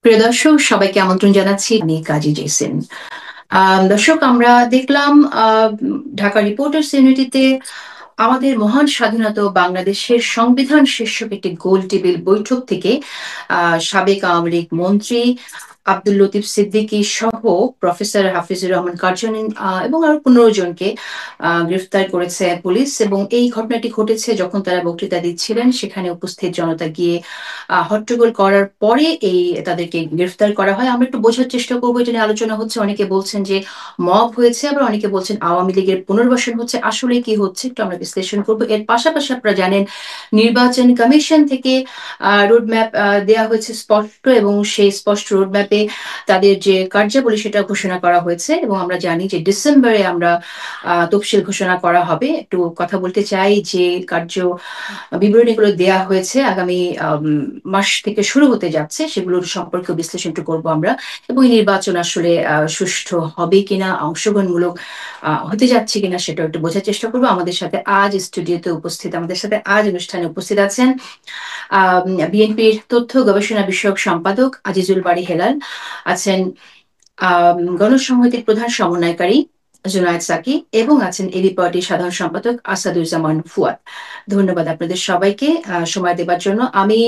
প্রিয় দর্শক, সবাইকে আমন্ত্রণ জানাচ্ছি। আমি কাজী জেসিন। দর্শক, আমরা দেখলাম ঢাকা রিপোর্টার্স ইউনিটিতে আমাদের মহান স্বাধীনতা ও বাংলাদেশের সংবিধান শীর্ষক একটি গোল টেবিল বৈঠক থেকে সাবেক আওয়ামী লীগ মন্ত্রী আব্দুল লতিফ সিদ্দিকী সহ প্রফেসর হাফিজুর রহমান কার্জনী এবং আরো 15 জনকে গ্রেফতার করেছে পুলিশ। এবং এই ঘটনাটি ঘটেছে যখন তারা বক্তৃতা দিচ্ছিলেন, সেখানে উপস্থিত জনতা গিয়ে হট্টগোল করার পরে তাদেরকে গ্রেফতার করা হয়। আমরা একটু বোঝার চেষ্টা করবো, এটা নিয়ে আলোচনা হচ্ছে। অনেকে বলছেন যে মব হয়েছে, আবার অনেকে বলছেন আওয়ামী লীগের পুনর্বাসন হচ্ছে। আসলে কি হচ্ছে একটু আমরা বিশ্লেষণ করবো। এর পাশাপাশি আপনারা জানেন, নির্বাচন কমিশন থেকে রোডম্যাপ দেওয়া হয়েছে স্পষ্ট, এবং সেই স্পষ্ট রোডম্যাপে তাদের যে কার্যাবলী সেটা ঘোষণা করা হয়েছে। এবং আমরা জানি যে ডিসেম্বরে আমরা তফসিল ঘোষণা করা হবে। একটু কথা বলতে চাই যে কার্য বিবরণীগুলো দেয়া হয়েছে, আগামী মাস থেকে শুরু হতে যাচ্ছে, সেগুলোর সম্পর্কে বিশ্লেষণ করবো আমরা। এবং এই নির্বাচন আসলে সুষ্ঠু হবে কিনা, অংশগ্রহণমূলক হতে যাচ্ছে কিনা, সেটা একটু বোঝার চেষ্টা করবো। আমাদের সাথে আজ স্টুডিওতে উপস্থিত, আমাদের সাথে আজ অনুষ্ঠানে উপস্থিত আছেন বিএনপির তথ্য গবেষণা বিষয়ক সম্পাদক আজিজুল বারী হেলাল, আছেন গণসংহতির প্রধান সমন্বয়কারী জুনায়েদ সাকি, এবং আছেন এবি পার্টির সাধারণ সম্পাদক আসাদুজ্জামান ফুয়াদ। ধন্যবাদ আপনাদের সবাইকে সময় দেবার জন্য। আমি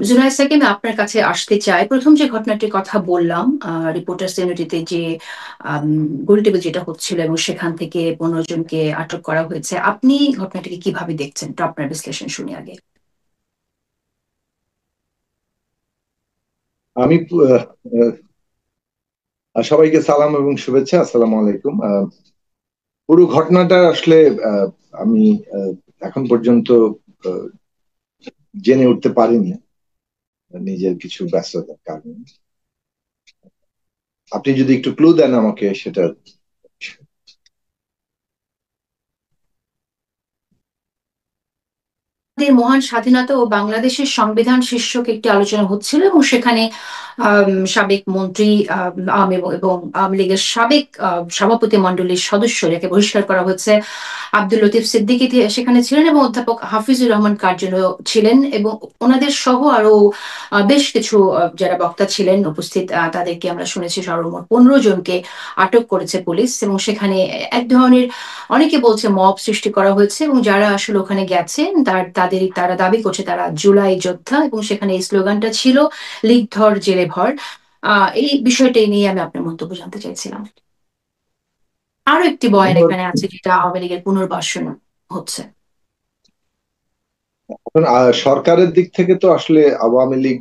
জুনায়েদ সাকি, আমি আপনার কাছে আসতে চাই। প্রথম যে ঘটনাটির কথা বললাম, রিপোর্টার্স ইউনিটিতে যে গোলটেবিল যেটা হচ্ছিল এবং সেখান থেকে 15 জনকে আটক করা হয়েছে, আপনি ঘটনাটিকে কিভাবে দেখছেন? তো আপনার বিশ্লেষণ শুনি আগে। আমি সবাইকে সালাম এবং শুভেচ্ছা, আসসালামু আলাইকুম। পুরো ঘটনাটা আসলে আমি এখন পর্যন্ত জেনে উঠতে পারিনি, নিজের কিছু ব্যস্ততার কারণে। আপনি যদি একটু ক্লু দেন আমাকে সেটা। মহান স্বাধীনতা ও বাংলাদেশের সংবিধান শীর্ষক একটি আলোচনা হচ্ছিল, এবং সেখানে সাবেক মন্ত্রী এবং আওয়ামী লীগের সাবেক সভাপতি মণ্ডলীর সদস্য যাকে বহিষ্কার করা হয়েছে আব্দুল লতিফ সিদ্দিকী সেখানে ছিলেন, এবং অধ্যাপক হাফিজুর রহমান কার্জনী ছিলেন, এবং ওনাদের সহ আরো বেশ কিছু যারা বক্তা ছিলেন উপস্থিত, তাদেরকে আমরা শুনেছি সর্বমোট 15 জনকে আটক করেছে পুলিশ। এবং সেখানে এক ধরনের, অনেকে বলছে মব সৃষ্টি করা হয়েছে, এবং যারা আসলে ওখানে গেছেন তারা দাবি করছে তারা জুলাই যোদ্ধা, এবং সেখানে এই স্লোগানটা ছিল লীগ ধর জেলে ভর। এই বিষয়টাই নিয়ে আমি আপনার মন্তব্য জানতে চাইছিলাম। আরো একটি বয়ান এখানে আছে যেটা আওয়ামী লীগের পুনর্বাসন হচ্ছে। এখন সরকারের দিক থেকে তো আসলে আওয়ামী লীগ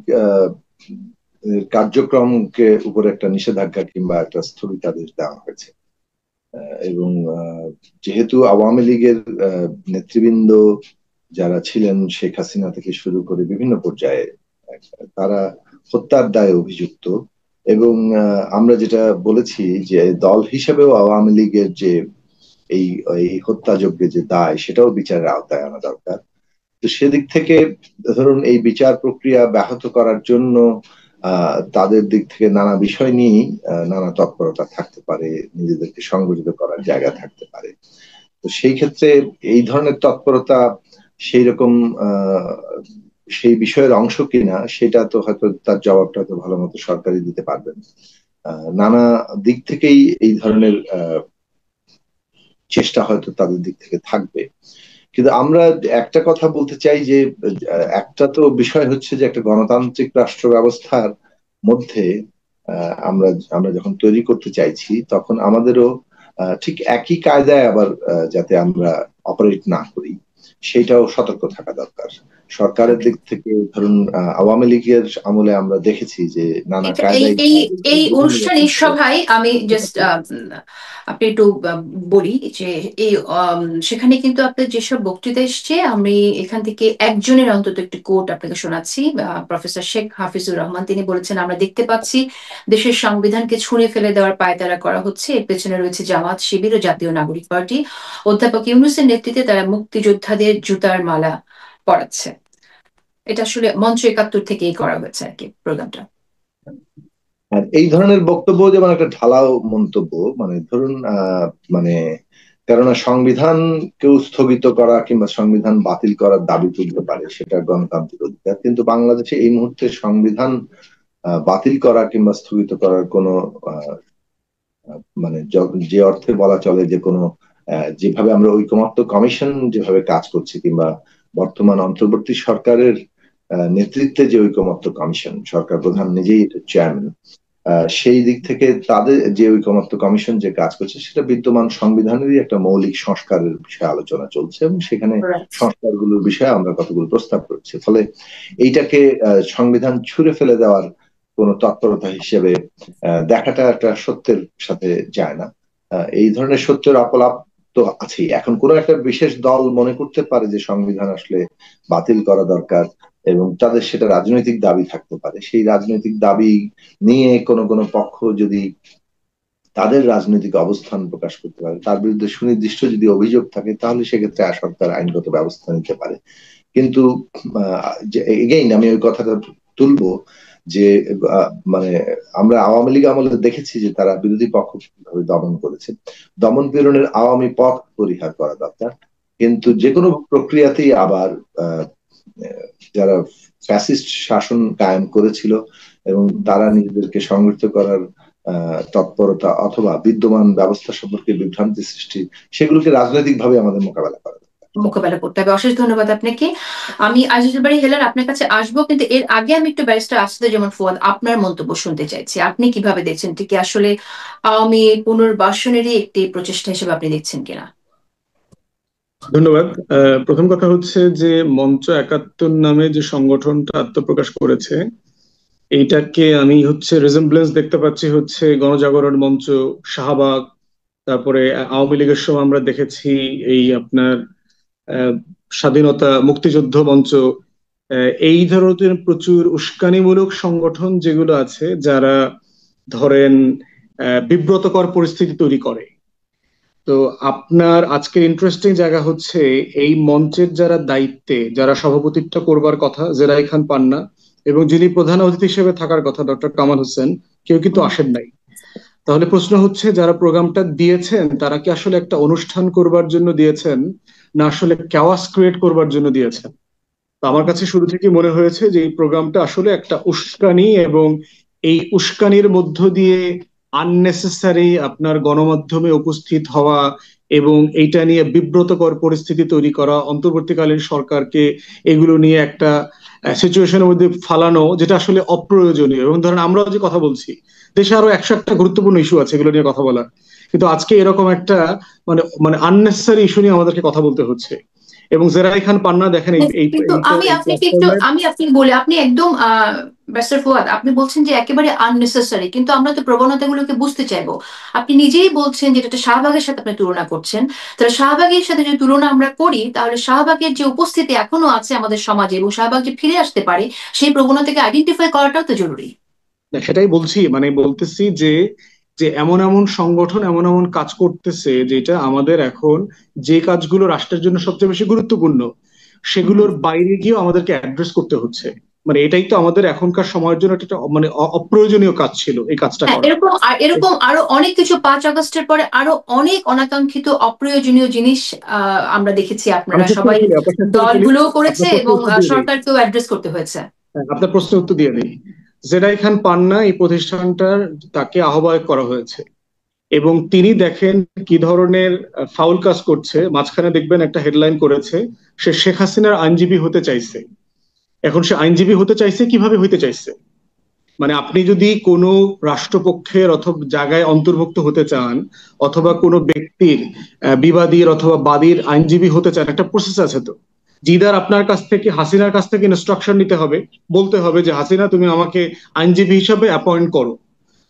কার্যক্রমকে উপরে একটা নিষেধাজ্ঞা কিংবা একটা স্থগিতাদেশ দেওয়া হয়েছে। এবং যেহেতু আওয়ামী লীগের নেতৃবৃন্দ যারা ছিলেন, শেখ হাসিনা থেকে শুরু করে বিভিন্ন পর্যায়ে, তারা হত্যার দায়ে অভিযুক্ত। এবং আমরা যেটা বলেছি যে দল হিসেবেও আওয়ামী লীগের যে এই হত্যাযজ্ঞের যে দায়, সেটাও বিচারের আওতায় আনা দরকার। তো সেদিক থেকে ধরুন এই বিচার প্রক্রিয়া ব্যাহত করার জন্য তাদের দিক থেকে নানা বিষয় নিয়েই নানা তৎপরতা থাকতে পারে, নিজেদেরকে সংগঠিত করার জায়গা থাকতে পারে। তো সেই ক্ষেত্রে এই ধরনের তৎপরতা সেই রকম সেই বিষয়ের অংশ কিনা, সেটা তো হয়তো তার জবাবটা হয়তো ভালো মতো সরকারই দিতে পারবেন। নানা দিক থেকেই এই ধরনের চেষ্টা হয়তো তাদের দিক থেকে থাকবে। কিন্তু আমরা একটা কথা বলতে চাই যে একটা তো বিষয় হচ্ছে যে একটা গণতান্ত্রিক রাষ্ট্র ব্যবস্থার মধ্যে আমরা আমরা যখন তৈরি করতে চাইছি, তখন আমাদেরও ঠিক একই কায়দায় আবার যাতে আমরা অপারেট না করি, সেটাও সতর্ক থাকা দরকার। সরকারের দিক থেকে ধরুন আওয়ামী লীগের আমলে আমরা দেখেছি যে নানা কায়দায় এই অনুষ্ঠান, এই সভায় আমি জাস্ট আপনি একটু বলি যে এই সেখানে কিন্তু আপনার যেসব বক্তৃতা এসছে, আমি এখান থেকে একজনের অন্তত একটি কোট আপনাকে শোনাচ্ছি। প্রফেসর শেখ হাফিজুর রহমান, তিনি বলেছেন, আমরা দেখতে পাচ্ছি দেশের সংবিধানকে ছুঁড়ে ফেলে দেওয়ার পায়তারা করা হচ্ছে। এর পেছনে রয়েছে জামাত, শিবির ও জাতীয় নাগরিক পার্টি। অধ্যাপক ইউনূসের নেতৃত্বে তারা মুক্তিযোদ্ধাদের জুতার মালা পরাচ্ছে। এটা আসলে মঞ্চ ৭১ থেকেই করা হয়েছে আর কি প্রোগ্রামটা। আর এই ধরনের বক্তব্য যেমন একটা ঢালাও মন্তব্য, মানে ধরুন মানে কেননা সংবিধান কেউ স্থগিত করা কিংবা সংবিধান বাতিল করার দাবি তুলতে পারে, সেটা গণতান্ত্রিক অধিকার। কিন্তু বাংলাদেশে এই মুহূর্তে সংবিধান বাতিল করা কিংবা স্থগিত করার কোনো মানে যে অর্থে বলা চলে যে কোনো যেভাবে আমরা ঐকমত্য কমিশন যেভাবে কাজ করছে কিংবা বর্তমান অন্তর্বর্তী সরকারের নেতৃত্বে যে ঐকমত্য কমিশন, সরকার প্রধান নিজেই চেয়ারম্যান, সেই দিক থেকে তাদের যে ঐকমত্য কমিশন যে কাজ করছে সেটা বিদ্যমান সংবিধানেরই একটা মৌলিক সংস্কারের বিষয়ে আলোচনা চলছে এবং সেখানে সংস্কারগুলোর বিষয়ে আমরা কতগুলো প্রস্তাব করছি। ফলে এইটাকে সংবিধান ছুঁড়ে ফেলে দেওয়ার কোন তৎপরতা হিসেবে দেখাটা একটা সত্যের সাথে যায় না। এই ধরনের সত্যের অপলাপ তো আছেই। এখন কোন একটা বিশেষ দল মনে করতে পারে যে সংবিধান আসলে বাতিল করা দরকার এবং তাদের সেটা রাজনৈতিক দাবি থাকতে পারে। সেই রাজনৈতিক দাবি নিয়ে কোন কোন পক্ষ যদি তাদের রাজনৈতিক অবস্থান প্রকাশ করতে পারে, তার বিরুদ্ধে সুনির্দিষ্ট যদি অভিযোগ থাকে, তাহলে সেক্ষেত্রে সরকার আইনগত ব্যবস্থা নিতে পারে। কিন্তু এগেইন আমি ওই কথাটা তুলবো যে মানে আমরা আওয়ামী লীগ আমলে দেখেছি যে তারা বিরোধী পক্ষ কিভাবে দমন করেছে। দমন পীড়নের আওয়ামী পথ পরিহার করা দরকার, কিন্তু যে কোনো প্রক্রিয়াতেই আবার যারা ফ্যাসিস্ট শাসন কায়েম করেছিল এবং তারা নিজেদেরকে সংগঠিত করার তৎপরতা অথবা বিদ্যমান ব্যবস্থা সম্পর্কে বিভ্রান্তি সৃষ্টি, সেগুলোকে রাজনৈতিকভাবে আমাদের মোকাবেলা করতে হবে। অশেষ ধন্যবাদ আপনাকে। আমি আজিজুল বারী হেলাল আপনার কাছে আসবো, কিন্তু এর আগে আমি একটু ব্যারিস্টার আসাদুজ্জামান ফুয়াদ আপনার মন্তব্য শুনতে চাইছি। আপনি কিভাবে দেখছেন, ঠিক আসলে আওয়ামী পুনর্বাসনেরই একটি প্রচেষ্টা হিসেবে আপনি দেখছেন কিনা? ধন্যবাদ। প্রথম কথা হচ্ছে যে মঞ্চ ৭১ নামে যে সংগঠনটা আত্মপ্রকাশ করেছে, এইটাকে আমি রেজেম্বলেন্স দেখতে পাচ্ছি গণজাগরণ মঞ্চ, শাহবাগ, তারপরে আওয়ামী লীগের সময় আমরা দেখেছি এই আপনার স্বাধীনতা মুক্তিযুদ্ধ মঞ্চ, এই ধরনের প্রচুর উস্কানিমূলক সংগঠন যেগুলো আছে, যারা ধরেন বিব্রতকর পরিস্থিতি তৈরি করে। তো আপনার আজকের ইন্টারেস্টিং জায়গা হচ্ছে এই মঞ্চের যারা দায়িত্বে, যারা সভাপতিত্ব করবার কথা, জেরাই খান পান্না, এবং যিনি প্রধান অতিথি হিসেবে থাকার কথা ডক্টর কামাল হোসেন, কেউ কিন্তু আসেন নাই। তাহলে প্রশ্ন হচ্ছে, যারা প্রোগ্রামটা দিয়েছেন তারা কি আসলে একটা অনুষ্ঠান করবার জন্য দিয়েছেন, না আসলে ক্যাওয়াস ক্রিয়েট করবার জন্য দিয়েছেন? তো আমার কাছে শুরু থেকে মনে হয়েছে যে এই প্রোগ্রামটা আসলে একটা উস্কানি, এবং এই উস্কানির মধ্য দিয়ে আননেসেসারি আপনার গণমাধ্যমে উপস্থিত হওয়া এবং এইটা নিয়ে বিব্রতকর পরিস্থিতি তৈরি করা, অন্তর্বর্তীকালীন সরকারকে এগুলো নিয়ে একটা সিচুয়েশনের মধ্যে ফালানো, যেটা আসলে অপ্রয়োজনীয়। এবং ধরেন আমরাও যে কথা বলছি, দেশে আরো ১০০টা গুরুত্বপূর্ণ ইস্যু আছে এগুলো নিয়ে কথা বলার, কিন্তু আজকে এরকম একটা মানে মানে আননেসেসারি ইস্যু নিয়ে আমাদেরকে কথা বলতে হচ্ছে। এবং জেরাই খান পান্না দেখেন আপনি একদম ব্যারিস্টার ফুয়াদ, আপনি বলছেন যে একেবারে আননেসেসারি, কিন্তু আমরা তো প্রবণতাগুলোকে বুঝতে চাইবো। আপনি নিজেই বলছেন যে এটা শাহবাগের সাথে আপনি তুলনা করছেন, তাহলে শাহবাগের সাথে যদি তুলনা আমরা করি, তাহলে শাহবাগের যে উপস্থিতি এখনো আছে আমাদের সমাজে এবং শাহবাগ যে ফিরে আসতে পারে, সেই প্রবণতাকে আইডেন্টিফাই করাটাও তো জরুরি। সেটাই বলছি, মানে বলতেছি যে যে এমন এমন সংগঠন এমন এমন কাজ করতেছে, যেটা আমাদের এখন যে কাজগুলো রাষ্ট্রের জন্য সবচেয়ে বেশি গুরুত্বপূর্ণ, সেগুলোর বাইরে গিয়েও আমাদেরকে অ্যাড্রেস করতে হচ্ছে। মানে এটাই তো আমাদের এখনকার সময়ের জন্য একটা মানে অপ্রয়োজনীয় কাজ ছিল এই কাজটা করা। এরকম আরো অনেক কিছু ৫ আগস্টের পরে আরো অনেক অনাকাঙ্ক্ষিত অপ্রয়োজনীয় জিনিস আমরা দেখেছি, আপনারা সবাই দলগুলো করেছে এবং সরকারকেও অ্যাড্রেস করতে হয়েছে। আপনার প্রশ্নের উত্তর দিয়ে দিই। জেরাই খান পান্না এই প্রতিষ্ঠানটার তাকে আহ্বায়ক করা হয়েছে, এবং তিনি দেখেন কি ধরনের ফাউল কাজ করছে। মাঝখানে দেখবেন একটা হেডলাইন করেছে, সে শেখ হাসিনার আইনজীবী হতে চাইছে। এখন সে আইনজীবী হতে চাইছে, কিভাবে হইতে চাইছে? মানে আপনি যদি কোনো রাষ্ট্রপক্ষের অথবা জায়গায় অন্তর্ভুক্ত হতে চান, অথবা কোনো ব্যক্তির বিবাদীর অথবা বাদীর আইনজীবী হতে চান, একটা প্রসেস আছে। তো জিদার আপনার কাছ থেকে, হাসিনার কাছ থেকে ইনস্ট্রাকশন নিতে হবে, বলতে হবে যে হাসিনা তুমি আমাকে আইনজীবী হিসাবে অ্যাপয়েন্ট করো।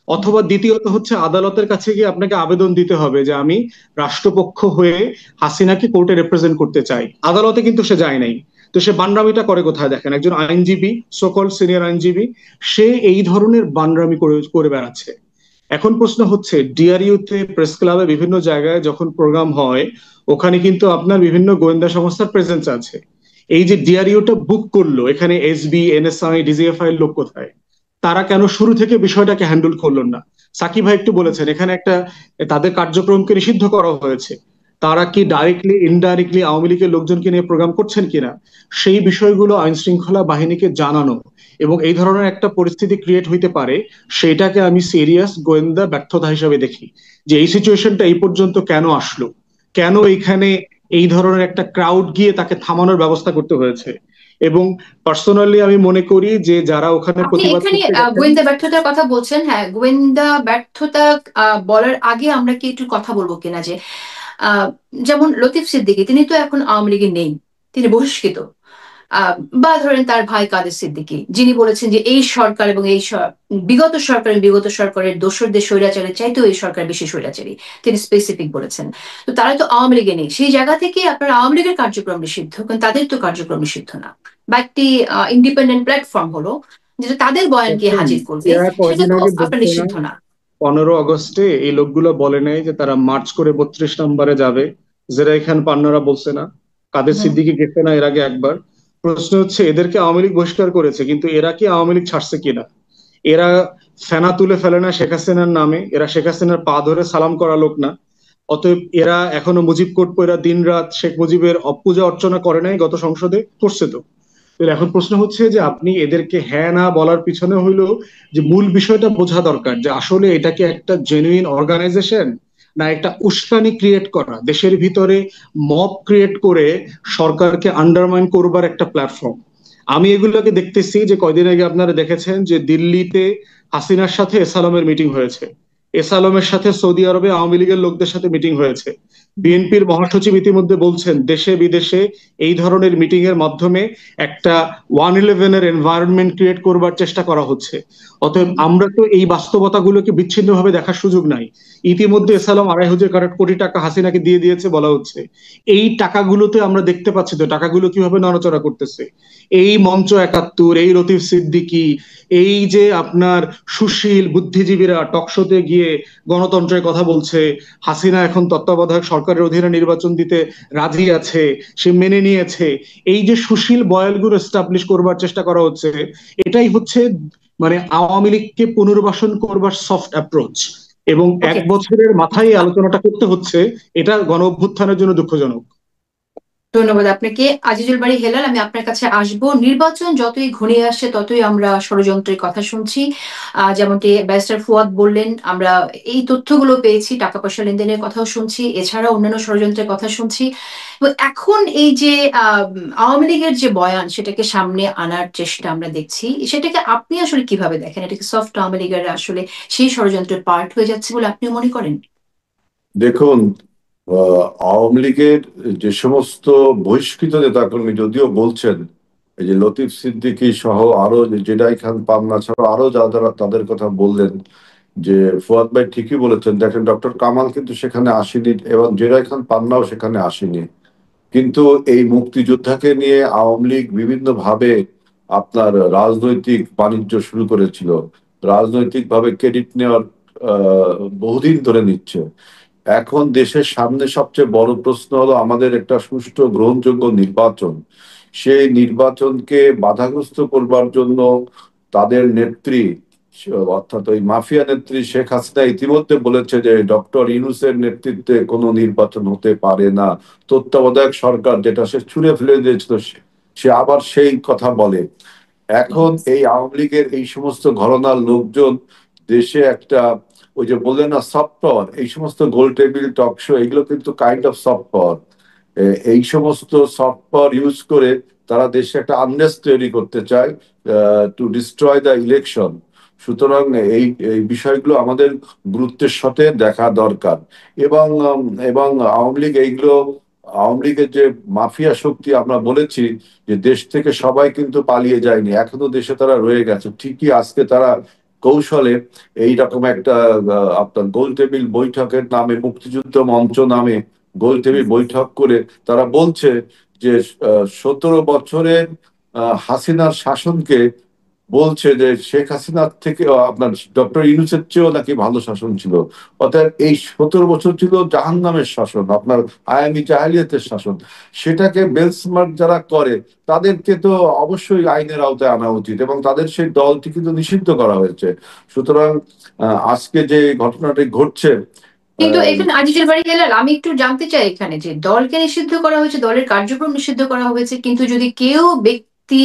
অথবা দ্বিতীয়ত হচ্ছে আদালতের কাছে গিয়ে আপনাকে আবেদন দিতে হবে যে আমি রাষ্ট্রপক্ষ হয়ে হাসিনাকে কোর্টে রিপ্রেজেন্ট করতে চাই। আদালতে কিন্তু সে যায় নাই। তো সে বানরামিটা করে কোথায়? দেখেন, একজন আইনজীবী, সকল সিনিয়র আইনজীবী, সে এই ধরনের বানরামি করে বেড়াচ্ছে। এখন প্রশ্ন হচ্ছে, ডিআরইউতে, প্রেস ক্লাবে, বিভিন্ন জায়গায় যখন প্রোগ্রাম হয়, ওখানে কিন্তু আপনার বিভিন্ন গোয়েন্দা সংস্থার প্রেজেন্স আছে। এই যে ডিআরইউটা বুক করলো, এখানে এসবি, এনএসআই, ডিজিএফআই এর লোক কোথায়? তারা কেন শুরু থেকে বিষয়টাকে হ্যান্ডেল করলো না? সাকিব ভাই একটু বলেছেন, এখানে একটা তাদের কার্যক্রমকে নিষিদ্ধ করা হয়েছে। তারা কি ডাইরেক্টলি ইনডাইরেক্টলি আওয়ামী লীগের লোকজনকে নিয়ে প্রোগ্রাম করছেন কিনা, সেই বিষয়গুলো আইন শৃঙ্খলা বাহিনীকে জানানো এবং এই ধরনের একটা পরিস্থিতি ক্রিয়েট হইতে পারে, সেটাকে আমি সিরিয়াস গোয়েন্দা ব্যর্থতা হিসেবে দেখি। যে এই সিচুয়েশনটা এই পর্যন্ত কেন আসলো, কেন এইখানে এই ধরনের একটা ক্রাউড গিয়ে তাকে থামানোর ব্যবস্থা করতে হয়েছে। এবং পার্সোনালি আমি মনে করি যে যারা ওখানে আপনি প্রতিবাদ এখানে করতে গেছেন। গোয়েন্দা ব্যর্থতার কথা বলছেন, হ্যাঁ গোয়েন্দা ব্যর্থতা বলার আগে আমরা কি একটু কথা বলবো কিনা যে আহ, যেমন লতিফ সিদ্দিকী তিনি তো এখন আওয়ামী লীগে নেই, তিনি বহিষ্কৃত। আহ, বা ধরেন তার ভাই কাদের সিদ্দিকী যিনি বলেছেন যে এই সরকার এবং বিগত সরকার এবং বিগত সরকারের দোসরদের স্বৈরাচারের চাইতেও এই সরকার বেশি স্বৈরাচারী, তিনি স্পেসিফিক বলেছেন। তো তারা তো আওয়ামী লীগে নেই, সেই জায়গা থেকে আপনার আওয়ামী লীগের কার্যক্রম নিষিদ্ধ, কারণ তাদের তো কার্যক্রম নিষিদ্ধ না, বা একটি ইন্ডিপেন্ডেন্ট প্ল্যাটফর্ম হলো যেটা তাদের বয়ানকে দেখেন, হাজির করবে, এরা সেটা কয়দিন তো আগে আপনার বলছে না, নিষিদ্ধ না। 15 আগস্টে এই লোকগুলো বলে নাই যে তারা মার্চ করে 32 নম্বরে যাবে? জেরাই খান পান্নারা বলছে না? কাদের হুম। সিদ্দিকী গেছে না এর আগে একবার? প্রশ্ন হচ্ছে এদেরকে আওয়ামী লীগ বহিষ্কার করেছে, কিন্তু এরা কি আওয়ামী লীগ ছাড়ছে কিনা? এরা ফেনা তুলে ফেলে না শেখ হাসিনার নামে, এরা শেখ হাসিনার পা ধরে সালাম করা লোক না। অতএব এরা এখনো মুজিব কোট পইরা দিন রাত শেখ মুজিবের পূজা অর্চনা করে নাই, গত সংসদে করছে তো। তো এখন প্রশ্ন হচ্ছে যে আপনি এদেরকে হ্যাঁ না বলার পিছনে হইলো যে মূল বিষয়টা বোঝা দরকার যে আসলে এটা কি একটা জেনুইন অর্গানাইজেশন, না একটা উস্কানি ক্রিয়েট করা, দেশের ভিতরে মব ক্রিয়েট করে সরকারকে আন্ডারমাইন করবার একটা প্ল্যাটফর্ম। আমি এগুলোকে দেখতেছি যে কয়দিন আগে আপনারা দেখেছেন যে দিল্লিতে হাসিনার সাথে এসালামের মিটিং হয়েছে, এসালামের সাথে সৌদি আরবে আওয়ামী লীগের লোকদের সাথে মিটিং হয়েছে। বিএনপির মহাসচিব ইতিমধ্যে বলছেন দেশে বিদেশে এই ধরনের মিটিং এর মাধ্যমে একটা 111-এর এনভায়রনমেন্ট ক্রিয়েট করবার চেষ্টা করা হচ্ছে। অতএব আমরা তো এই বাস্তবতাগুলোকে বিচ্ছিন্নভাবে দেখার সুযোগ নাই। ইতিমধ্যে এসালাম 2.5 কোটি টাকা হাসিনাকে দিয়ে দিয়েছে বলা হচ্ছে। এই টাকাগুলোতে আমরা দেখতে পাচ্ছি তো টাকাগুলো কিভাবে নড়াচড়া করতেছে। এই মঞ্চ 71, এই লতিফ সিদ্দিকী, এই যে আপনার সুশীল বুদ্ধিজীবীরা টকশোতে গিয়ে গণতন্ত্রের কথা বলছে, হাসিনা এখন তত্ত্বাবধায়ক সরকারের অধীনে নির্বাচন দিতে রাজি আছে, সে মেনে নিয়েছে, এই যে সুশীল বয়ালগুলো এস্টাবলিশ করবার চেষ্টা করা হচ্ছে, এটাই হচ্ছে মানে আওয়ামী লীগকে পুনর্বাসন করবার সফট অ্যাপ্রোচ। এবং ওকে, 1 বছরের মাথায় এই আলোচনাটা করতে হচ্ছে, এটা গণ অভ্যুত্থানের জন্য দুঃখজনক। ধন্যবাদ আপনাকে আজিজুল বাড়ি হেলাল। আমি আপনার কাছে আসব। নির্বাচন যতই ঘনিয়ে আসছে ততই আমরা ষড়যন্ত্রের কথা শুনছি, যেমনটি ব্যারিস্টার ফুয়াদ বললেন, আমরা এই তথ্যগুলো পেয়েছি, টাকা পয়সা লেনদেনের কথাও শুনছি, এছাড়া অন্যান্য ষড়যন্ত্রের কথা শুনছি। এবং এখন এই যে আওয়ামী লীগের যে বয়ান সেটাকে সামনে আনার চেষ্টা আমরা দেখছি, সেটাকে আপনি আসলে কিভাবে দেখেন? এটাকে সফট আওয়ামী লীগের আসলে সেই ষড়যন্ত্রের পার্ট হয়ে যাচ্ছে বলে আপনি মনে করেন? দেখুন, আওয়ামী লীগের যে সমস্ত বহিষ্কৃত নেতাকর্মী যদিও বলছেন, এই যে লতিফ সিদ্দিকী সহ আরো যে জেডাই খান পান্না ছাড়া আরো যারা তাদের কথা বললেন, যে ফুয়াদ ভাই ঠিকই বলেছেন। দেখেন, ডক্টর কামাল কিন্তু সেখানে আসেনি এবং জেডাই খান পান্নাও সেখানে আসেনি। কিন্তু এই মুক্তিযোদ্ধাকে নিয়ে আওয়ামী লীগ বিভিন্ন ভাবে আপনার রাজনৈতিক বাণিজ্য শুরু করেছিল, রাজনৈতিক ভাবে ক্রেডিট নেওয়ার বহুদিন ধরে নিচ্ছে। এখন দেশের সামনে সবচেয়ে বড় প্রশ্ন হলো আমাদের একটা সুষ্ঠু গ্রহণযোগ্য নির্বাচন। সেই নির্বাচনকে বাধাগ্রস্ত করবার জন্য তাদের নেত্রী, অর্থাৎ ওই মাফিয়া নেত্রী শেখ হাসিনা ইতিমধ্যে বলেছে যে ডক্টর ইউনূসের নেতৃত্বে কোনো নির্বাচন হতে পারে না। তত্ত্বাবধায়ক সরকার যেটা সে ছুঁড়ে ফেলে দিয়েছিল, সে আবার সেই কথা বলে। এখন এই আওয়ামী লীগের এই সমস্ত ঘরানার লোকজন দেশে একটা, ওই যে বললেন না সফট পাওয়ার, এই সমস্ত গোল টেবিল টক শো এগুলো কিন্তু কাইন্ড অফ সফট পাওয়ার। এই সমস্ত সফট পাওয়ার ইউজ করে তারা দেশে একটা আনরেস্ট তৈরি করতে চায়, টু ডিস্ট্রয় দ্য ইলেকশন। সুতরাং এই এই বিষয়গুলো আমাদের গুরুত্বের সাথে দেখা দরকার। এবং এবং আওয়ামী লীগ এইগুলো, আওয়ামী লীগের যে মাফিয়া শক্তি আমরা বলেছি যে দেশ থেকে সবাই কিন্তু পালিয়ে যায়নি, এখনো দেশে তারা রয়ে গেছে। ঠিকই আজকে তারা কৌশলে এইরকম একটা আপনার গোল টেবিল বৈঠকের নামে, মুক্তিযুদ্ধ মঞ্চ নামে গোল টেবিল বৈঠক করে তারা বলছে যে 17 বছরের হাসিনার শাসনকে বলছে যে শেখ হাসিনার থেকে আপনার ডক্টর ইউনূসের চেয়েও নাকি ভালো শাসন ছিল। অর্থাৎ এই 17 বছর ছিল জাহান্নামের শাসন, আপনার আয়ামি জাহেলিয়াতের শাসন। সেটাকে বেঞ্চমার্ক যারা করে তাদেরকে তো অবশ্যই আইনের আওতায় আনা উচিত এবং তাদের সেই দলটি কিন্তু নিষিদ্ধ করা হয়েছে। সুতরাং আজকে যে ঘটনাটি ঘটছে, কিন্তু এখানে আজিজুল বারী হেলাল, আমি একটু জানতে চাই এখানে যে দলকে নিষিদ্ধ করা হয়েছে, দলের কার্যক্রম নিষিদ্ধ করা হয়েছে, কিন্তু যদি কেউ ব্যক্তি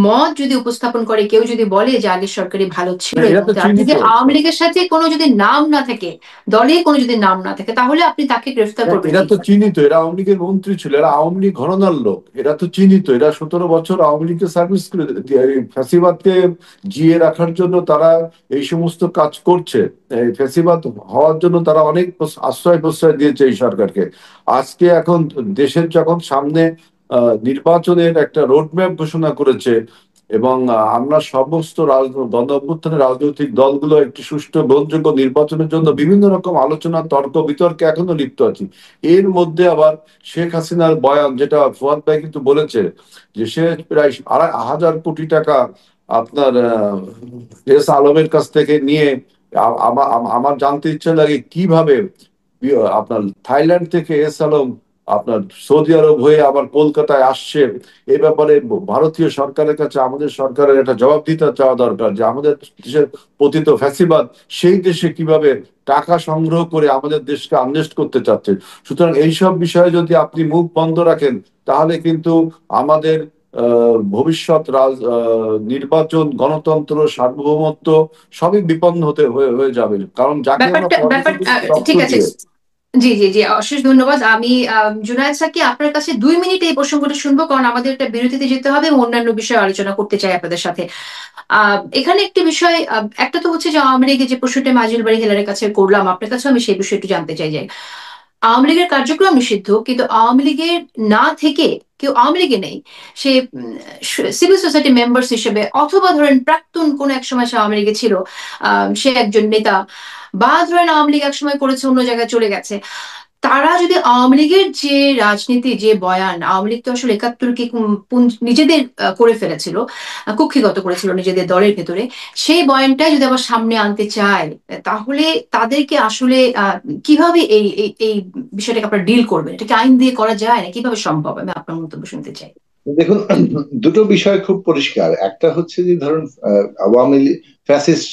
মত যদি উপস্থাপন করে, কেউ যদি বলে যে আগের সরকারি ভালো ছিল এরা এবং তো তার চিহ্নিত, যদি আওয়ামী লীগের সাথে কোনো যদি নাম না থাকে, দলে কোনো যদি নাম না থাকে, তাহলে আপনি তাকে গ্রেফতার করবেন এরা তো কিভাবে? চিহ্নিত, এরা আওয়ামী লীগের মন্ত্রী ছিল, এরা আওয়ামী লীগ ঘরানার লোক, এরা তো চিহ্নিত, এরা 17 বছর আওয়ামী লীগকে সার্ভিস করে ফ্যাসিবাদকে জিয়ে রাখার জন্য তারা এই সমস্ত কাজ করছে। এই ফ্যাসিবাদ হওয়ার জন্য তারা অনেক আশ্রয় প্রশ্রয় দিয়েছে এই সরকারকে। আজকে এখন দেশের যখন সামনে নির্বাচনের একটা রোডম্যাপ ঘোষণা করেছে, এবং আমরা সমস্ত গণ অভ্যুত্থানের রাজনৈতিক দলগুলো একটি সুষ্ঠু গ্রহণযোগ্য নির্বাচনের জন্য বিভিন্ন রকম আলোচনা, তর্ক বিতর্কে এখনো লিপ্ত আছি। এর মধ্যে আবার শেখ হাসিনার বয়ান, যেটা ফুয়াদ ভাই কিন্তু বলেছে যে সে প্রায় 2,500 কোটি টাকা আপনার এস আলমের কাছ থেকে নিয়ে, আমার জানতে ইচ্ছা লাগে কিভাবে আপনার থাইল্যান্ড থেকে এস আলম আপনার সৌদি আরব হয়ে আবার কলকাতায় আসছে। এ ব্যাপারে ভারতীয় সরকারের কাছে আমাদের সরকারের একটা জবাবদিহিতা চাওয়া দরকার, যে আমাদের দেশের পতিত ফ্যাসিবাদ সেই দেশে কিভাবে টাকা সংগ্রহ করে আমাদের দেশকে আনলেস্ট করতে চাচ্ছে। সুতরাং এইসব বিষয়ে যদি আপনি মুখ বন্ধ রাখেন, তাহলে কিন্তু আমাদের ভবিষ্যৎ নির্বাচন, গণতন্ত্র, সার্বভৌমত্ব সবই বিপন্ন হয়ে যাবে। কারণ যাকে আমরা রক্ত ঠিক আছে। দিয়ে। জি জি জি, অশেষ ধন্যবাদ। আমি জুনায়েদ সাকি, আপনার কাছে 2 মিনিট এই প্রসঙ্গটা শুনবো, কারণ আমাদের একটা বিরতিতে যেতে হবে এবং অন্যান্য বিষয়ে আলোচনা করতে চাই আপনাদের সাথে। এখানে একটি বিষয়, একটা তো হচ্ছে যে আওয়ামী লীগের যে প্রশ্নটা আজিজুল বারী হেলালের কাছে করলাম, আপনার কাছে আমি সেই বিষয়ে একটু জানতে চাই যে আওয়ামী লীগের কার্যক্রম নিষিদ্ধ, কিন্তু আওয়ামী লীগের না থেকে কেউ আওয়ামী লীগে নেই, সে সিভিল সোসাইটি মেম্বার্স হিসেবে, অথবা ধরেন প্রাক্তন কোন এক সময় সে আওয়ামী লীগে ছিল, সে একজন নেতা, বা ধরেন আওয়ামী লীগ একসময় করেছে, অন্য জায়গায় চলে গেছে, তারা যদি আওয়ামী লীগের যে রাজনীতি, যে বয়ান, আওয়ামী লীগ তো আসলে 71কে নিজেদের করে ফেলেছিল, কুক্ষিগত করেছিল নিজেদের দলের ভেতরে, সেই বয়ানটাই যদি আবার সামনে আনতে চায়, তাহলে তাদেরকে আসলে কিভাবে এই এই এই বিষয়টাকে আপনারা ডিল করবেন? এটাকে আইন দিয়ে করা যায় না, কিভাবে সম্ভব? আমি আপনার মন্তব্য শুনতে চাই। দেখুন, দুটো বিষয় খুব পরিষ্কার। একটা হচ্ছে যে ধরুন আওয়ামী লীগ ফ্যাসিস্ট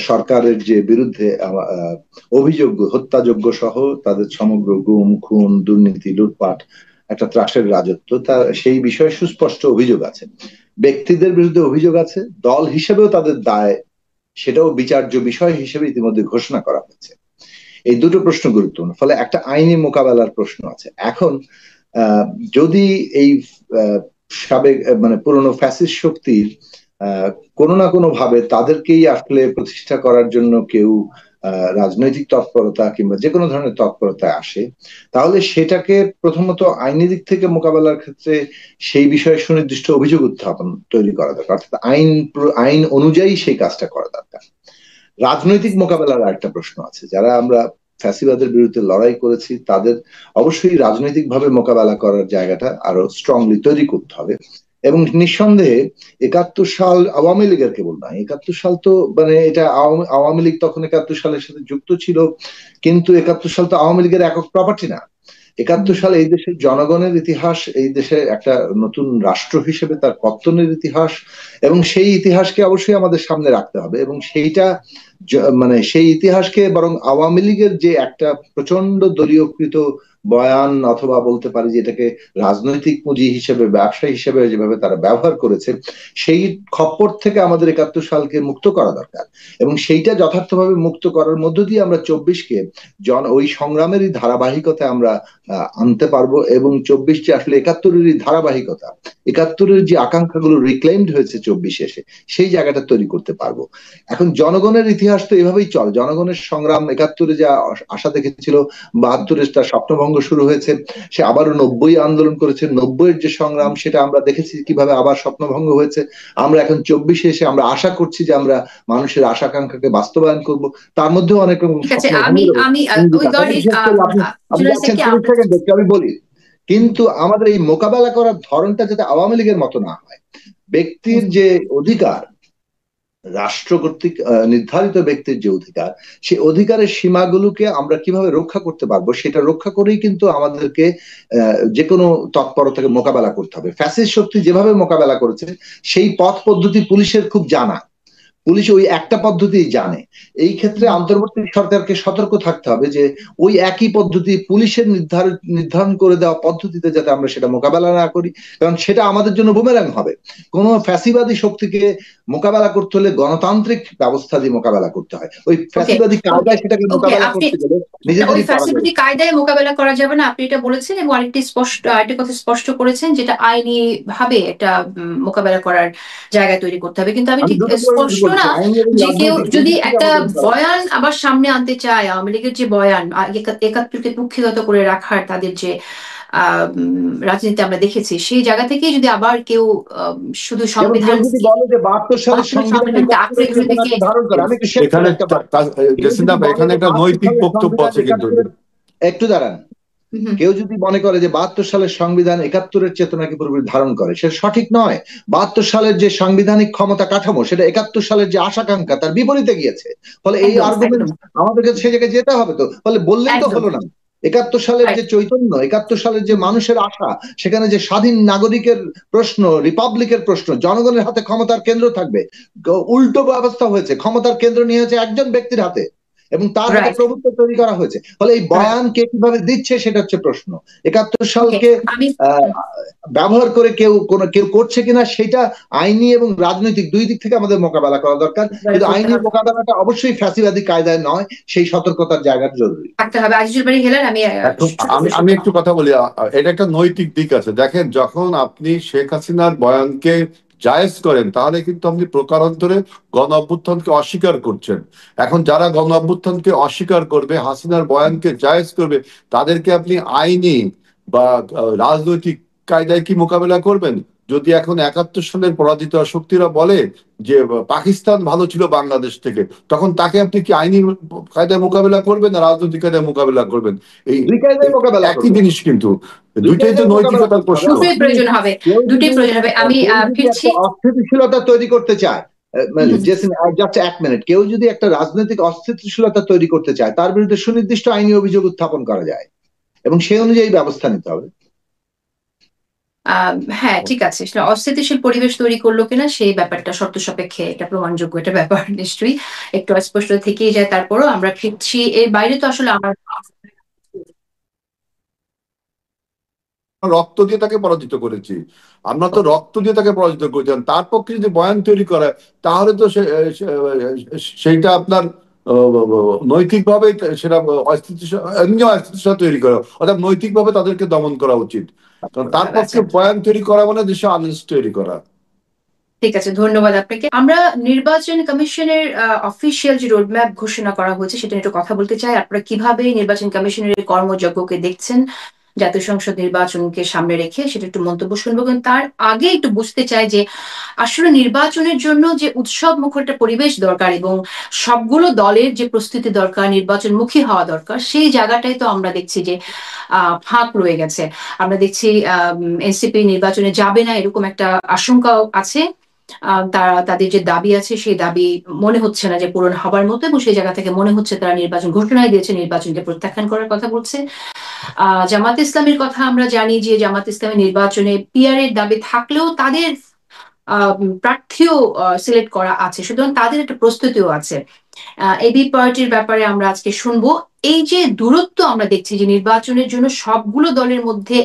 সরকারের যে বিরুদ্ধে অভিযোগ্য, হত্যাযোগ্য সহ তাদের সমগ্র গুম, খুন, দুর্নীতি, লুটপাট, একটা ত্রাসের রাজত্ব, তার সেই বিষয়ে সুস্পষ্ট অভিযোগ আছে। ব্যক্তিদের বিরুদ্ধে অভিযোগ আছে, দল হিসেবেও তাদের দায়, সেটাও বিচার্য বিষয় হিসেবে ইতিমধ্যে ঘোষণা করা হয়েছে। এই দুটো প্রশ্ন গুরুত্বপূর্ণ, ফলে একটা আইনি মোকাবেলার প্রশ্ন আছে। এখন যদি এই সাবেক মানে পুরনো ফ্যাসিস্ট শক্তির কোনো না কোনো ভাবে তাদেরকেই আসলে প্রতিষ্ঠা করার জন্য কেউ রাজনৈতিক তৎপরতা কিংবা যে কোনো ধরনের তৎপরতায় আসে, তাহলে সেটাকে প্রথমত আইনি দিক থেকে মোকাবেলার ক্ষেত্রে সেই বিষয়ে সুনির্দিষ্ট অভিযোগ উত্থাপন তৈরি করা দরকার, অর্থাৎ আইন অনুযায়ী সেই কাজটা করা দরকার। রাজনৈতিক মোকাবেলার একটা প্রশ্ন আছে। যারা আমরা ফ্যাসিবাদের বিরুদ্ধে লড়াই করেছি, তাদের অবশ্যই রাজনৈতিকভাবে মোকাবেলা করার জায়গাটা আরো স্ট্রংলি তৈরি করতে হবে। এবং নিঃসন্দেহে 71 সাল আওয়ামী লীগের কেবল নয়, 71 সাল তো মানে এটা আওয়ামী লীগ তখন 71 সালের সাথে যুক্ত ছিল, কিন্তু 71 সাল তো আওয়ামী লীগের একক প্রপার্টি না। 71 সালে এই দেশের জনগণের ইতিহাস, এই দেশে একটা নতুন রাষ্ট্র হিসেবে তার পত্তনের ইতিহাস, এবং সেই ইতিহাসকে অবশ্যই আমাদের সামনে রাখতে হবে। এবং সেইটা মানে সেই ইতিহাসকে বরং আওয়ামী লীগের যে একটা প্রচন্ড দলীয়কৃত বয়ান, অথবা বলতে পারি যে এটাকে রাজনৈতিক পুঁজি হিসেবে, ব্যবসা হিসেবে যেভাবে তারা ব্যবহার করেছে, সেই খপ্পর থেকে আমাদের 71 সালকে মুক্ত করা দরকার। এবং সেইটা যথার্থভাবে মুক্ত করার মধ্য দিয়ে আমরা 24কে ওই সংগ্রামেরই ধারাবাহিকতায় আমরা আনতে পারবো, এবং 24 যে আসলে 71-এরই ধারাবাহিকতা, 71-এর যে আকাঙ্ক্ষাগুলো রিক্লেইমড হয়েছে 24 এসে, সেই জায়গাটা তৈরি করতে পারবো। এখন জনগণের ইতিহাস তো এভাবেই চলে। জনগণের সংগ্রাম 71-এ যা আশা দেখেছিল, 72-এ তার স্বপ্নভঙ্গ শুরু হয়েছে, সে আবারও 90 আন্দোলন করেছে, 90-এর যে সংগ্রাম সেটা আমরা দেখেছি কিভাবে আবার স্বপ্নভঙ্গ হয়েছে। আমরা এখন 24-এ এসে আমরা আশা করছি যে আমরা মানুষের আশাকাঙ্ক্ষাকে বাস্তবায়ন করব। তার মধ্যেও অনেক রকম আমি বলি, কিন্তু আমাদের এই মোকাবেলা করার ধরনটা যাতে আওয়ামী লীগের মতো না হয়। ব্যক্তির যে অধিকার, রাষ্ট্র কর্তৃক নির্ধারিত ব্যক্তির যে অধিকার, সেই অধিকারের সীমাগুলোকে আমরা কিভাবে রক্ষা করতে পারবো, সেটা রক্ষা করেই কিন্তু আমাদেরকে যে কোনো তৎপরতাকে মোকাবেলা করতে হবে। ফ্যাসিস্ট শক্তি যেভাবে মোকাবেলা করেছে, সেই পথ পদ্ধতি পুলিশের খুব জানা। পুলিশ ওই একটা পদ্ধতি জানে। এই ক্ষেত্রে অন্তর্বর্তী সরকারকে সতর্ক থাকতে হবে যে ওই একই পদ্ধতি পুলিশের নির্ধারণ করে দেওয়া পদ্ধতিতে যাতে আমরা সেটা মোকাবেলা না করি, কারণ সেটা আমাদের জন্য বুমেরাং হবে। কোন ফ্যাসিবাদী শক্তিকে মোকাবেলা করতে হলে গণতান্ত্রিক ব্যবস্থা দিয়ে মোকাবেলা করতে হয়। ওই ফ্যাসিবাদী কায়দায় সেটাকে মোকাবেলা করতে গেলে ওই ফ্যাসিলিটি কায়দায় মোকাবেলা করা যাবে না, আপনি এটা বলেছেন। এবং আরেকটি কথা স্পষ্ট করেছেন, যেটা আইনি ভাবে একটা মোকাবেলা করার জায়গা তৈরি করতে হবে। কিন্তু আমি ঠিক স্পষ্ট না যে কেউ যদি একটা বয়ান আবার সামনে আনতে চায়, আওয়ামী লীগের যে বয়ান ৭১কে কুক্ষিগত করে রাখার তাদের যে রাজনীতি আমরা দেখেছি, সেই জায়গা থেকেই যদি আবার কেউ শুধু সংবিধান এখানে একটা নৈতিক বক্তব্য আছে কিন্তু একটু দাঁড়ান, কেউ যদি মনে করে যে ৭২ সালের সংবিধান ৭১-এর চেতনাকে পুরোপুরি ধারণ করে, সেটা সঠিক নয়। ৭২ সালের যে সাংবিধানিক ক্ষমতা কাঠামো সেটা ৭১ সালের যে আশাকাঙ্ক্ষা তার বিপরীতে গিয়েছে। ফলে এই আর্গুমেন্ট আমাদেরকে সে জায়গায় যেতে হবে। তো ফলে বললেই তো হলো না। ৭১ সালের যে চৈতন্য, ৭১ সালের যে মানুষের আশা, সেখানে যে স্বাধীন নাগরিকের প্রশ্ন, রিপাবলিকের প্রশ্ন, জনগণের হাতে ক্ষমতার কেন্দ্র থাকবে, উল্টো ব্যবস্থা হয়েছে। ক্ষমতার কেন্দ্র নিয়ে হয়েছে একজন ব্যক্তির হাতে এবং তার হাতে প্রভুত্ব তৈরি করা হয়েছে। ফলে এই বয়ান কে কিভাবে দিচ্ছে সেটা হচ্ছে প্রশ্ন। ৭১ সালকে ব্যবহার করে কেউ করছে কিনা সেটা আইনি এবং রাজনৈতিক দুই দিক থেকে আমাদের মোকাবেলা করা দরকার। কিন্তু আইনি মোকাবেলাটা অবশ্যই ফ্যাসিবাদী কায়দায় নয়, সেই সতর্কতার জায়গা জরুরি। আমি একটু কথা বলি, এটা একটা নৈতিক দিক আছে। দেখেন, যখন আপনি শেখ হাসিনার বয়ানকে জায়েজ করেন তাহলে কিন্তু আপনি প্রকারান্তরে গণ অভ্যুত্থানকে অস্বীকার করছেন। এখন যারা গণ অভ্যুত্থানকে অস্বীকার করবে, হাসিনার বয়ানকে জায়েজ করবে, তাদেরকে আপনি আইনি বা রাজনৈতিক কায়দায় কি মোকাবেলা করবেন? যদি এখন ৭১ সালের পরাজিত শক্তিরা বলে যে পাকিস্তান ভালো ছিল বাংলাদেশ থেকে, তখন তাকে আপনি কি আইনি কায়দায় মোকাবেলা করবেন না রাজনৈতিক কায়দায় মোকাবেলা করবেন? এই একই জিনিস, কিন্তু দুইটাই তো নৈতিকতার প্রশ্ন। আমি ফিরছি। অস্থিতিশীলতা তৈরি করতে চায়, জাস্ট এক মিনিট, কেউ যদি একটা রাজনৈতিক অস্থিতিশীলতা তৈরি করতে চায়, তার বিরুদ্ধে সুনির্দিষ্ট আইনি অভিযোগ উত্থাপন করা যায় এবং সেই অনুযায়ী ব্যবস্থা নিতে হবে। হ্যাঁ, ঠিক আছে। অস্থিতিশীল পরিবেশ তৈরি করলো কিনা সেই ব্যাপারটা শর্ত সাপেক্ষে এটা প্রমাণযোগ্য, এটা ব্যাপার নিশ্চয়ই একটু অস্পষ্ট থেকেই যায়। তারপরও আমরা ফিরছি। এর বাইরে তো আসলে আমার রক্ত দিয়ে তাকে পরাজিত করেছি, আমরা তো রক্ত দিয়ে তাকে পরাজিত করেছিলাম। তার পক্ষে যদি বয়ান তৈরি করে তাহলে তো সেইটা আপনার নৈতিকভাবে সেটা অস্থিতিশীলতা তৈরি করা, অর্থাৎ নৈতিকভাবে তাদেরকে দমন করা উচিত। কারণ তার পক্ষে বয়ান তৈরি করা মানে দেশে আনরেস্ট তৈরি করা। ঠিক আছে, ধন্যবাদ আপনাকে। আমরা নির্বাচন কমিশনের অফিসিয়াল যে রোডম্যাপ ঘোষণা করা হয়েছে সেটা একটু কথা বলতে চাই। আপনারা কিভাবে নির্বাচন কমিশনের কর্মযজ্ঞকে দেখছেন জাতীয় সংসদ নির্বাচনকে সামনে রেখে, সেটা একটু মন্তব্য শুনবো। কিন্তু তার আগে একটু বুঝতে চাই যে আসলে নির্বাচনের জন্য যে উৎসব মুখর একটা পরিবেশ দরকার এবং সবগুলো দলের যে প্রস্তুতি দরকার, নির্বাচনমুখী হওয়া দরকার, সেই জায়গাটাই তো আমরা দেখছি যে ফাঁক রয়ে গেছে। আমরা দেখছি এনসিপি নির্বাচনে যাবে না এরকম একটা আশঙ্কাও আছে। তাদের যে দাবি আছে সেই দাবি মনে হচ্ছে না যে পূরণ হবার মতো, এবং সেই জায়গা থেকে মনে হচ্ছে তারা নির্বাচন ঘোষণায় দিয়েছে, নির্বাচনকে প্রত্যাখ্যান করার কথা বলছে। জামাত ইসলামের কথা আমরা জানি যে জামাত ইসলামের নির্বাচনে পিআর এর দাবি থাকলেও তাদের প্রার্থীও সিলেক্ট করা আছে, সুতরাং তাদের একটা প্রস্তুতিও আছে। এবি পার্টির ব্যাপারে আমরা আজকে শুনবো। এই যে দূরত্ব আমরা দেখছি যে নির্বাচনের জন্য সবগুলো দলের মধ্যে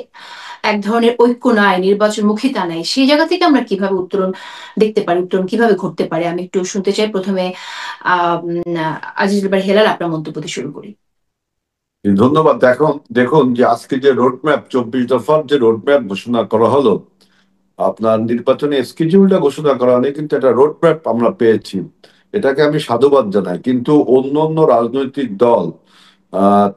এক ধরনের ঐক্য নাই, নির্বাচনমুখিতা নাই, সেই জায়গা থেকে আমরা কিভাবে উত্তরণ দেখতে পারি, উত্তরণ কিভাবে ঘটতে পারে, আমি একটু শুনতে চাই। প্রথমে আজিজুল বারী হেলাল, আপনার মন্তব্য দিয়ে শুরু করি। ধন্যবাদ। দেখুন যে আজকে যে রোডম্যাপ 24 দফার যে রোডম্যাপ ঘোষণা করা হলো, আপনার নির্বাচনী স্কেডিউলটা ঘোষণা করা নেই, কিন্তু একটা রোডম্যাপ আমরা পেয়েছি, এটাকে আমি সাধুবাদ জানাই। কিন্তু অন্য অন্য রাজনৈতিক দল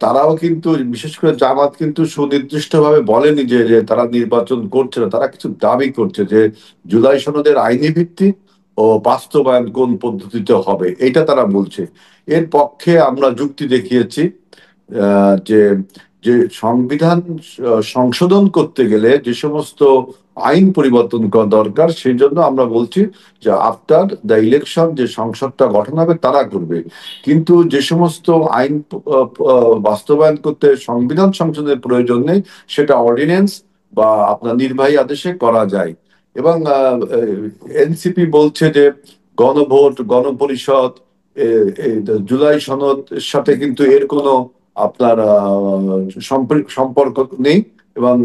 তারাও কিন্তু, বিশেষ করে জামাত কিন্তু সুনির্দিষ্টভাবে বলেনি যে তারা নির্বাচন করছে না, তারা কিছু দাবি করছে যে জুলাই সনদের আইনি ভিত্তি ও বাস্তবায়ন কোন পদ্ধতিতে হবে এটা তারা বলছে। এর পক্ষে আমরা যুক্তি দেখিয়েছি যে যে সংবিধান সংশোধন করতে গেলে যে সমস্ত আইন পরিবর্তন করা দরকার, সেই জন্য আমরা বলছি যে আফটার দ্য ইলেকশন যে সংসদটা গঠন হবে তারা করবে। কিন্তু যে সমস্ত আইন বাস্তবায়ন করতে সংবিধান সংশোধনের প্রয়োজন নেই, সেটা অর্ডিন্যান্স বা আপনার নির্বাহী আদেশে করা যায়। এবং এনসিপি বলছে যে গণভোট, গণপরিষদ, জুলাই সনদ সাথে কিন্তু এর কোনো আপনার সম্পর্ক নেই এবং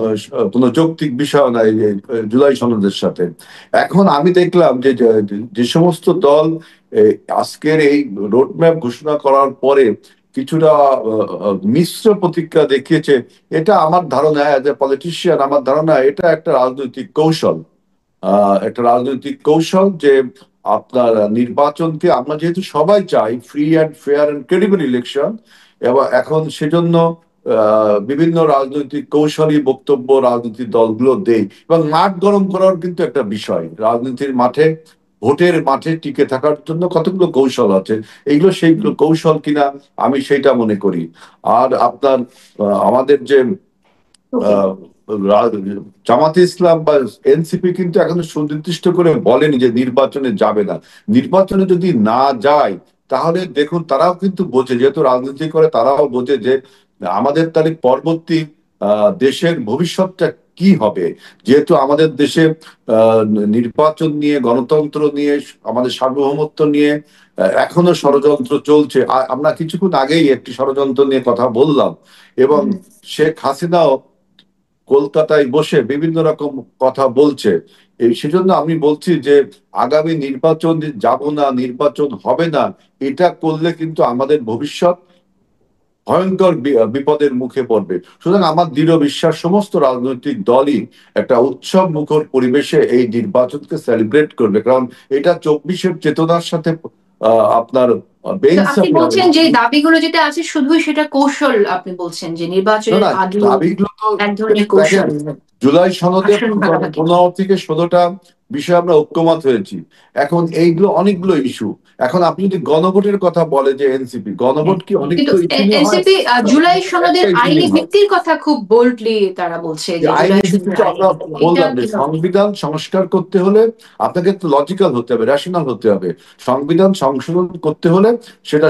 কোনো যৌক্তিক বিষয় নাই জুলাই সনদের সাথে। এখন আমি দেখলাম যে সমস্ত দল আজকের এই রোডম্যাপ ঘোষণা করার পরে কিছুটা মিশ্র প্রতিক্রিয়া দেখিয়েছে। এটা আমার ধারণা, অ্যাজ এ পলিটিশিয়ান আমার ধারণা এটা একটা রাজনৈতিক কৌশল, যে আপনার নির্বাচনকে আমরা যেহেতু সবাই চাই free and fair and credible election, এবং এখন সেজন্য বিভিন্ন রাজনৈতিক কৌশলী বক্তব্য রাজনৈতিক দলগুলো দেয় এবং মাঠ গরম করার কিন্তু একটা বিষয়। রাজনীতির মাঠে, ভোটের মাঠে টিকে থাকার জন্য কতগুলো কৌশল আছে, এইগুলো সেইগুলো কৌশল কিনা আমি সেইটা মনে করি। আর আপনার আমাদের যে জামাতে ইসলাম বা এনসিপি কিন্তু এখনো সুনির্দিষ্ট করে বলেনি যে নির্বাচনে যাবে না। নির্বাচনে যদি না যায় তাহলে দেখুন তারাও কিন্তু বোঝে, যেহেতু রাজনীতি করে তারাও বোঝে যে আমাদের তাহলে পরবর্তী দেশের ভবিষ্যৎটা কি হবে। যেহেতু আমাদের দেশে নির্বাচন নিয়ে, গণতন্ত্র নিয়ে, আমাদের সার্বভৌমত্ব নিয়ে এখনো ষড়যন্ত্র চলছে। আমরা কিছুক্ষণ আগেই একটি ষড়যন্ত্র নিয়ে কথা বললাম, এবং শেখ হাসিনাও কলকাতায় বসে বিভিন্ন রকম কথা বলছে। সেজন্য আমি বলছি যে আগামী নির্বাচন যাব না, নির্বাচন হবে না, এটা করলে কিন্তু আমাদের ভবিষ্যৎ ভয়ঙ্কর বিপদের মুখে পড়বে। সুতরাং আমার দৃঢ় বিশ্বাস সমস্ত রাজনৈতিক দলই একটা উৎসব মুখর পরিবেশে এই নির্বাচনকে সেলিব্রেট করবে, কারণ এটা 24-এর চেতনার সাথে আপনার আপনি বলছেন যে দাবিগুলো যেটা আছে শুধুই সেটা কৌশল, আপনি বলছেন যে নির্বাচনের আগে এক ধরনের কৌশল। জুলাই সনদে 15 থেকে 16টা বিষয় আমরা ঐক্যমত হয়েছি। এখন এইগুলো অনেকগুলো ইস্যু। এখন আপনি যদি গণভোটের কথা বলে যে এনসিপি, গণভোট কি অনেকগুলো ইস্যু নিয়ে হয়? এনসিপি জুলাই সনদের আইনি ভিত্তির কথা খুব বোল্ডলি তারা বলছে যে আইনি ভিত্তিতে আমরা বললাম যে সংবিধান সংস্কার করতে হলে আপনাকে তো লজিক্যাল হতে হবে, রেশনাল হতে হবে। সংবিধান সংশোধন করতে হলে সেটা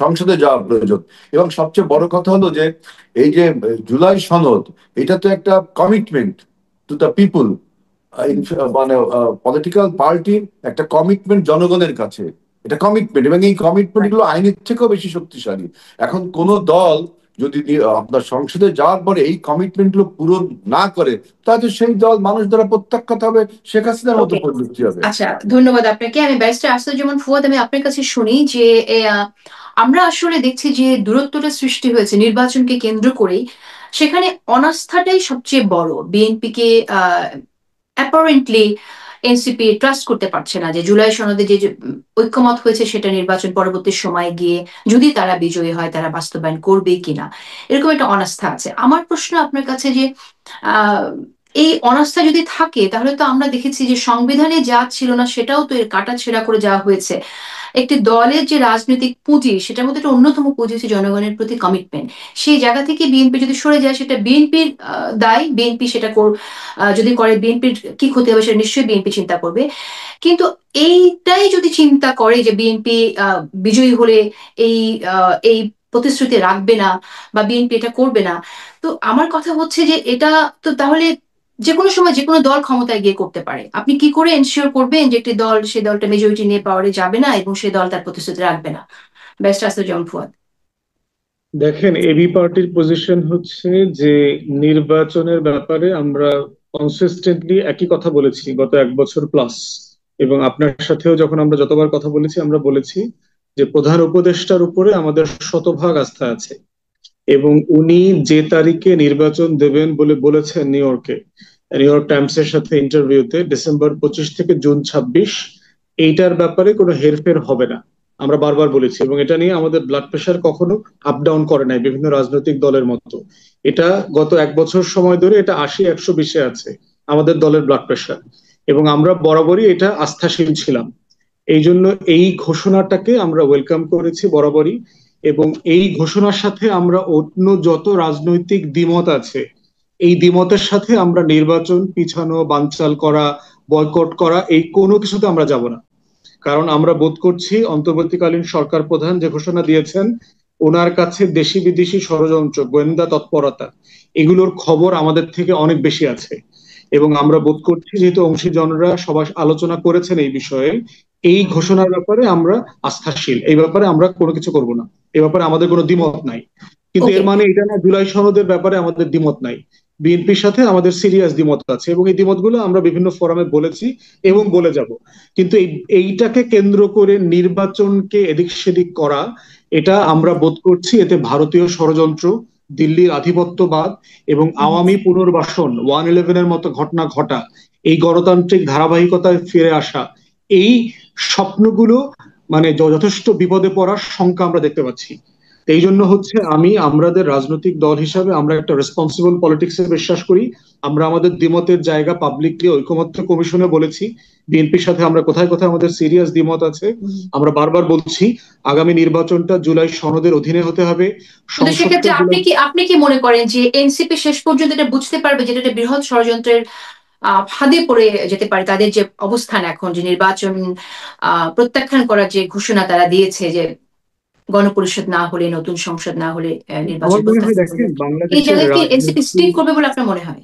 সংসদে যাওয়া প্রয়োজন। এবং সবচেয়ে বড় কথা হলো যে এই যে জুলাই সনদ, এটা তো একটা কমিটমেন্ট টু দ্য পিপুল, মানে পলিটিক্যাল পার্টির একটা কমিটমেন্ট জনগণের কাছে, এটা কমিটমেন্ট, এবং এই কমিটমেন্ট গুলো আইনের থেকেও বেশি শক্তিশালী। এখন কোন দল যদি আপনার সংসদে যাওয়ার পরে এই কমিটমেন্ট গুলো পূরণ না করে, তাহলে সেই দল মানুষ দ্বারা প্রত্যাখ্যাত হবে, শেখ হাসিনার মতো পরিণতি হবে। আচ্ছা, ধন্যবাদ আপনাকে। আমি ব্যারিস্টার আসাদুজ্জামান ফুয়াদ, আমি আপনার কাছে শুনি যে আমরা আসলে দেখছি যে দূরত্বটা সৃষ্টি হয়েছে নির্বাচনকে কেন্দ্র করেই, সেখানে অনাস্থাটাই সবচেয়ে বড়। বিএনপিকে অ্যাপারেন্টলি এনসিপি ট্রাস্ট করতে পারছে না যে জুলাই সনদে যে ঐক্যমত হয়েছে সেটা নির্বাচন পরবর্তী সময়ে গিয়ে যদি তারা বিজয়ী হয় তারা বাস্তবায়ন করবে কিনা, এরকম একটা অনাস্থা আছে। আমার প্রশ্ন আপনার কাছে যে এই অনাস্থা যদি থাকে তাহলে তো আমরা দেখেছি যে সংবিধানে যা ছিল না সেটাও তো এর কাটাছেঁড়া করে যাওয়া হয়েছে। একটি দলের যে রাজনৈতিক পুঁজি, সেটার মধ্যে একটা অন্যতম পুঁজি হচ্ছে জনগণের প্রতি কমিটমেন্ট। সেই জায়গা থেকে বিএনপি যদি সরে যায় সেটা বিএনপির দায়, বিএনপি সেটা যদি করে বিএনপির কি ক্ষতি হবে সেটা নিশ্চয়ই বিএনপি চিন্তা করবে। কিন্তু এইটাই যদি চিন্তা করে যে বিএনপি বিজয়ী হলে এই প্রতিশ্রুতি রাখবে না বা বিএনপি এটা করবে না, তো আমার কথা হচ্ছে যে এটা তো তাহলে যে কোনো সময় যে কোনো দল ক্ষমতায় গিয়ে করতে পারে। আপনি কি করে এনশিওর করবেন যে একটি দল সেই দলটা মেজরিটি নিয়ে পাওয়ারে যাবে না এবং সেই দল তার প্রতিশ্রুতি রাখবে না? ব্যারিস্টার আসাদুজ্জামান ফুয়াদ। দেখেন, এবি পার্টির পজিশন হচ্ছে যে নির্বাচনের ব্যাপারে আমরা কনসিস্টেন্টলি একই কথা বলেছি গত 1 বছর প্লাস, এবং আপনার সাথেও যখন আমরা যতবার কথা বলেছি আমরা বলেছি যে প্রধান উপদেষ্টার উপরে আমাদের শতভাগ আস্থা আছে, এবং উনি যে তারিখে নির্বাচন দেবেন বলে বলেছেন নিউ ইয়র্ক টাইমস এর সাথে ইন্টারভিউতে, ডিসেম্বর 25 থেকে জুন 26, এইটার ব্যাপারে কোনো হেরফের হবে না, আমরা বারবার বলেছি। এবং এটা নিয়ে আমাদের ব্লাড প্রেশার কখনো আপ ডাউন করে নাই বিভিন্ন রাজনৈতিক দলের মতো। এটা গত 1 বছর সময় ধরে এটা 80-120-এ আছে আমাদের দলের ব্লাড প্রেশার, এবং আমরা বরাবরই এটা আস্থাশীল ছিলাম। এই জন্য এই ঘোষণাটাকে আমরা ওয়েলকাম করেছি বরাবরই, এবং এই ঘোষণার সাথে আমরা অন্য যত রাজনৈতিক দ্বিমত আছে এই দ্বিমতের সাথে আমরা নির্বাচন পিছানো, বানচাল করা, বয়কট করা, এই কোনো কিছুতে আমরা যাব না। কারণ আমরা বোধ করছি অন্তর্বর্তীকালীন সরকার প্রধান যে ঘোষণা দিয়েছেন, ওনার কাছে দেশি বিদেশি ষড়যন্ত্র, গোয়েন্দা তৎপরতা, এগুলোর খবর আমাদের থেকে অনেক বেশি আছে। এবং আমরা বোধ করছি যেহেতু অংশীজনরা সবাই আলোচনা করেছেন এই বিষয়ে, এই ঘোষণার ব্যাপারে আমরা আস্থাশীল, এই ব্যাপারে আমরা কোনো কিছু করব না, এই ব্যাপারে আমাদের কোনো দ্বিমত নাই। কিন্তু ওকে। এর মানে এটা না জুলাই সনদের ব্যাপারে আমাদের দ্বিমত নাই। বিএনপির সাথে আমাদের সিরিয়াস দ্বিমত আছে এবং এই দ্বিমতগুলো আমরা বিভিন্ন ফোরামে বলেছি এবং বলে যাব। কিন্তু এইটাকে কেন্দ্র করে নির্বাচনকে এদিক সেদিক করা, এটা আমরা বোধ করছি এতে ভারতীয় ষড়যন্ত্র, দিল্লির আধিপত্যবাদ এবং আওয়ামী পুনর্বাসন, 111-এর মতো ঘটনা ঘটা, এই গণতান্ত্রিক ধারাবাহিকতায় ফিরে আসা, এই স্বপ্নগুলো মানে যথেষ্ট বিপদে পড়ার শঙ্কা আমরা দেখতে পাচ্ছি। এই জন্য হচ্ছে আমাদের রাজনৈতিক দল হিসাবে আমরা একটা রেসপন্সিবল পলিটিক্সে বিশ্বাস করি। আমরা আমাদের দ্বিমতের জায়গা পাবলিকলি ঐকমত্য কমিশনে বলেছি। বিএনপির সাথে আমরা কোথায় কোথায় আমাদের সিরিয়াস দ্বিমত আছে আমরা বারবার বলছি। আগামী নির্বাচনটা জুলাই সনদের অধীনে হতে হবে। কিন্তু সেক্ষেত্রে আপনি কি মনে করেন যে এনসিপি শেষ পর্যন্ত এটা বুঝতে পারবে যেটা একটা বৃহৎ ষড়যন্ত্রের ফাঁদে পড়ে যেতে পারে? তাদের যে অবস্থান এখন, যে নির্বাচন প্রত্যাখ্যান করার যে ঘোষণা তারা দিয়েছে, যে গণপরিষদ না হলে, নতুন সংসদ না হলে নির্বাচন প্রত্যাখ্যান করবে, এই জায়গায় কি এনসিপি স্টিক করবে বলে আপনার মনে হয়?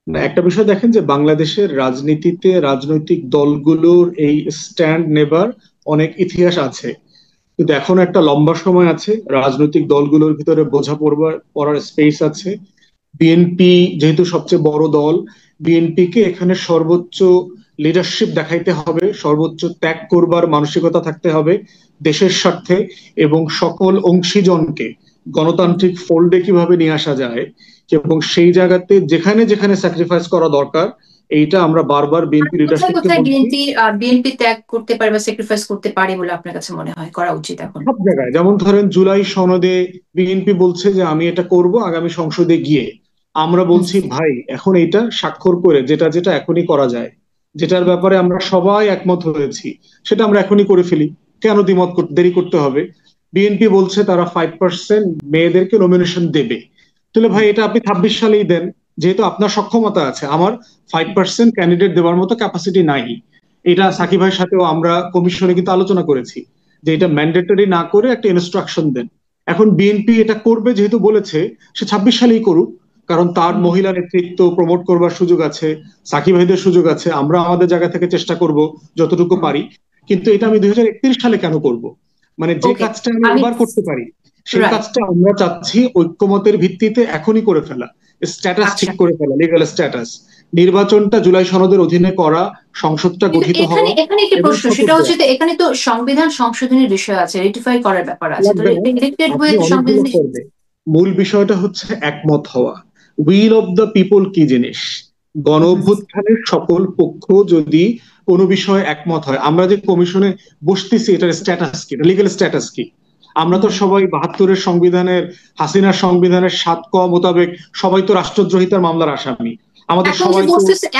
না, একটা বিষয় দেখেন যে বাংলাদেশের রাজনীতিতে রাজনৈতিক দলগুলোর এই স্ট্যান্ড নেবার অনেক ইতিহাস আছে, কিন্তু এখন একটা লম্বা সময় আছে, রাজনৈতিক দলগুলোর ভিতরে বোঝা পড়ার স্পেস আছে। বিএনপি যেহেতু সবচেয়ে বড় দল, বিএনপি কে এখানে সর্বোচ্চ লিডারশিপ দেখাইতে হবে, সর্বোচ্চ ত্যাগ করবার মানসিকতা থাকতে হবে দেশের স্বার্থে, এবং সকল অংশীজনকে গণতান্ত্রিক ফোল্ডে কিভাবে নিয়ে আসা যায় এবং সেই জায়গাতে যেখানে যেখানে স্যাক্রিফাইস করা দরকার, এইটা আমরা বারবার বিএনপি লিডারশিপকে বলছি। বিএনপি ত্যাগ করতে পারে বা স্যাক্রিফাইস করতে পারে বলে আপনার কাছে মনে হয় করা উচিত এখন? সব জায়গায়, যেমন ধরেন জুলাই সনদে বিএনপি বলছে যে আমি এটা করব আগামী সংসদে গিয়ে। আমরা বলছি ভাই এখন এইটা স্বাক্ষর করে যেটা যেটা এখনই করা যায়, যেটার ব্যাপারে আমরা সবাই একমত হয়েছি, সেটা আমরা এখনই করে ফেলি। কেন দেরি করতে হবে? বিএনপি বলছে তারা 5% মেয়েদেরকে নমিনেশন দেবে। তাহলে ভাই এটা আপনি 26 সালেই দেন, যেহেতু আপনার সক্ষমতা আছে। আমার 5% ক্যান্ডিডেট দেওয়ার মতো ক্যাপাসিটি নাই। এটা সাকিব ভাইয়ের সাথেও আমরা কমিশনে কিন্তু আলোচনা করেছি যে এটা ম্যান্ডেটরি না করে একটা ইনস্ট্রাকশন দেন। এখন বিএনপি এটা করবে যেহেতু বলেছে, সে 26 সালেই করুক, কারণ তার মহিলা নেতৃত্ব প্রমোট করবার সুযোগ আছে, সাকিব ভাইদের সুযোগ আছে, আমরা আমাদের জায়গা থেকে চেষ্টা করব যতটুকু পারি। কিন্তু এটা আমি 2031 সালে কেন করব? মানে যে কাজটা আমি এবার করতে পারি সেই কাজটা আমরা চাচ্ছি ঐক্যমতের ভিত্তিতে এখনই করে ফেলা, স্ট্যাটাস ঠিক করে ফেলা, লিগ্যাল স্ট্যাটাস। নির্বাচনটা জুলাই সনদের অধীনে করা, সংসদটা গঠিত হওয়া। এখানে একটি প্রশ্ন, সেটা হচ্ছে এখানে তো সংবিধান সংশোধনের বিষয় আছে, রেটিফাই করার ব্যাপার আছে। মূল বিষয়টা হচ্ছে একমত হওয়া। উইল অফ দ্য পিপল কি জিনিস? গণ অভ্যুত্থানের সকল পক্ষ যদি কোনো বিষয়ে একমত হয়, আমরা যে কমিশনে বসতেছি এটার স্ট্যাটাস কি, লিগ্যাল স্ট্যাটাস কি? আমরা তো সবাই 72-এর সংবিধানের, হাসিনার সংবিধানের 7 ক মোতাবেক সবাই তো রাষ্ট্রদ্রোহিতার মামলার আসামি। আমাদের সবাই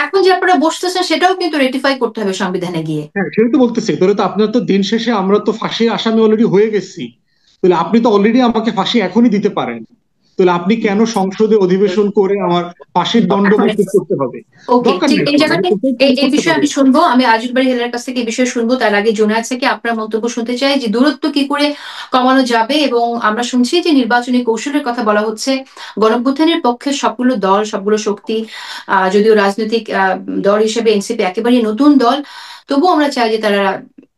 এখন যে আপনারা বসতেছেন সেটাও কিন্তু রেটিফাই করতে হবে সংবিধানে গিয়ে। হ্যাঁ, সেটাই তো বলতেছি। তাহলে তো আপনার তো দিন শেষে আমরা তো ফাঁসির আসামি অলরেডি হয়ে গেছি। তাহলে আপনি তো অলরেডি আমাকে ফাঁসি এখনই দিতে পারেন, তাহলে আপনি কেন সংসদে অধিবেশন করে আমার ফাঁসির দণ্ড মৌকুফ করতে হবে? এই বিষয়ে আমি শুনবো, আমি আজিজ বাড়ি হেলার কাছ থেকে এই বিষয়ে শুনবো। তার আগে জুনায়েদ থেকে আপনার মন্তব্য শুনতে চাই যে দূরত্ব কি করে কমানো যাবে। এবং আমরা শুনছি যে নির্বাচনী কৌশলের কথা বলা হচ্ছে। গণঅভ্যুত্থানের পক্ষে সবগুলো দল, সবগুলো শক্তি, যদিও রাজনৈতিক দল হিসেবে এনসিপি একেবারে নতুন দল, তবুও আমরা চাই যে তারা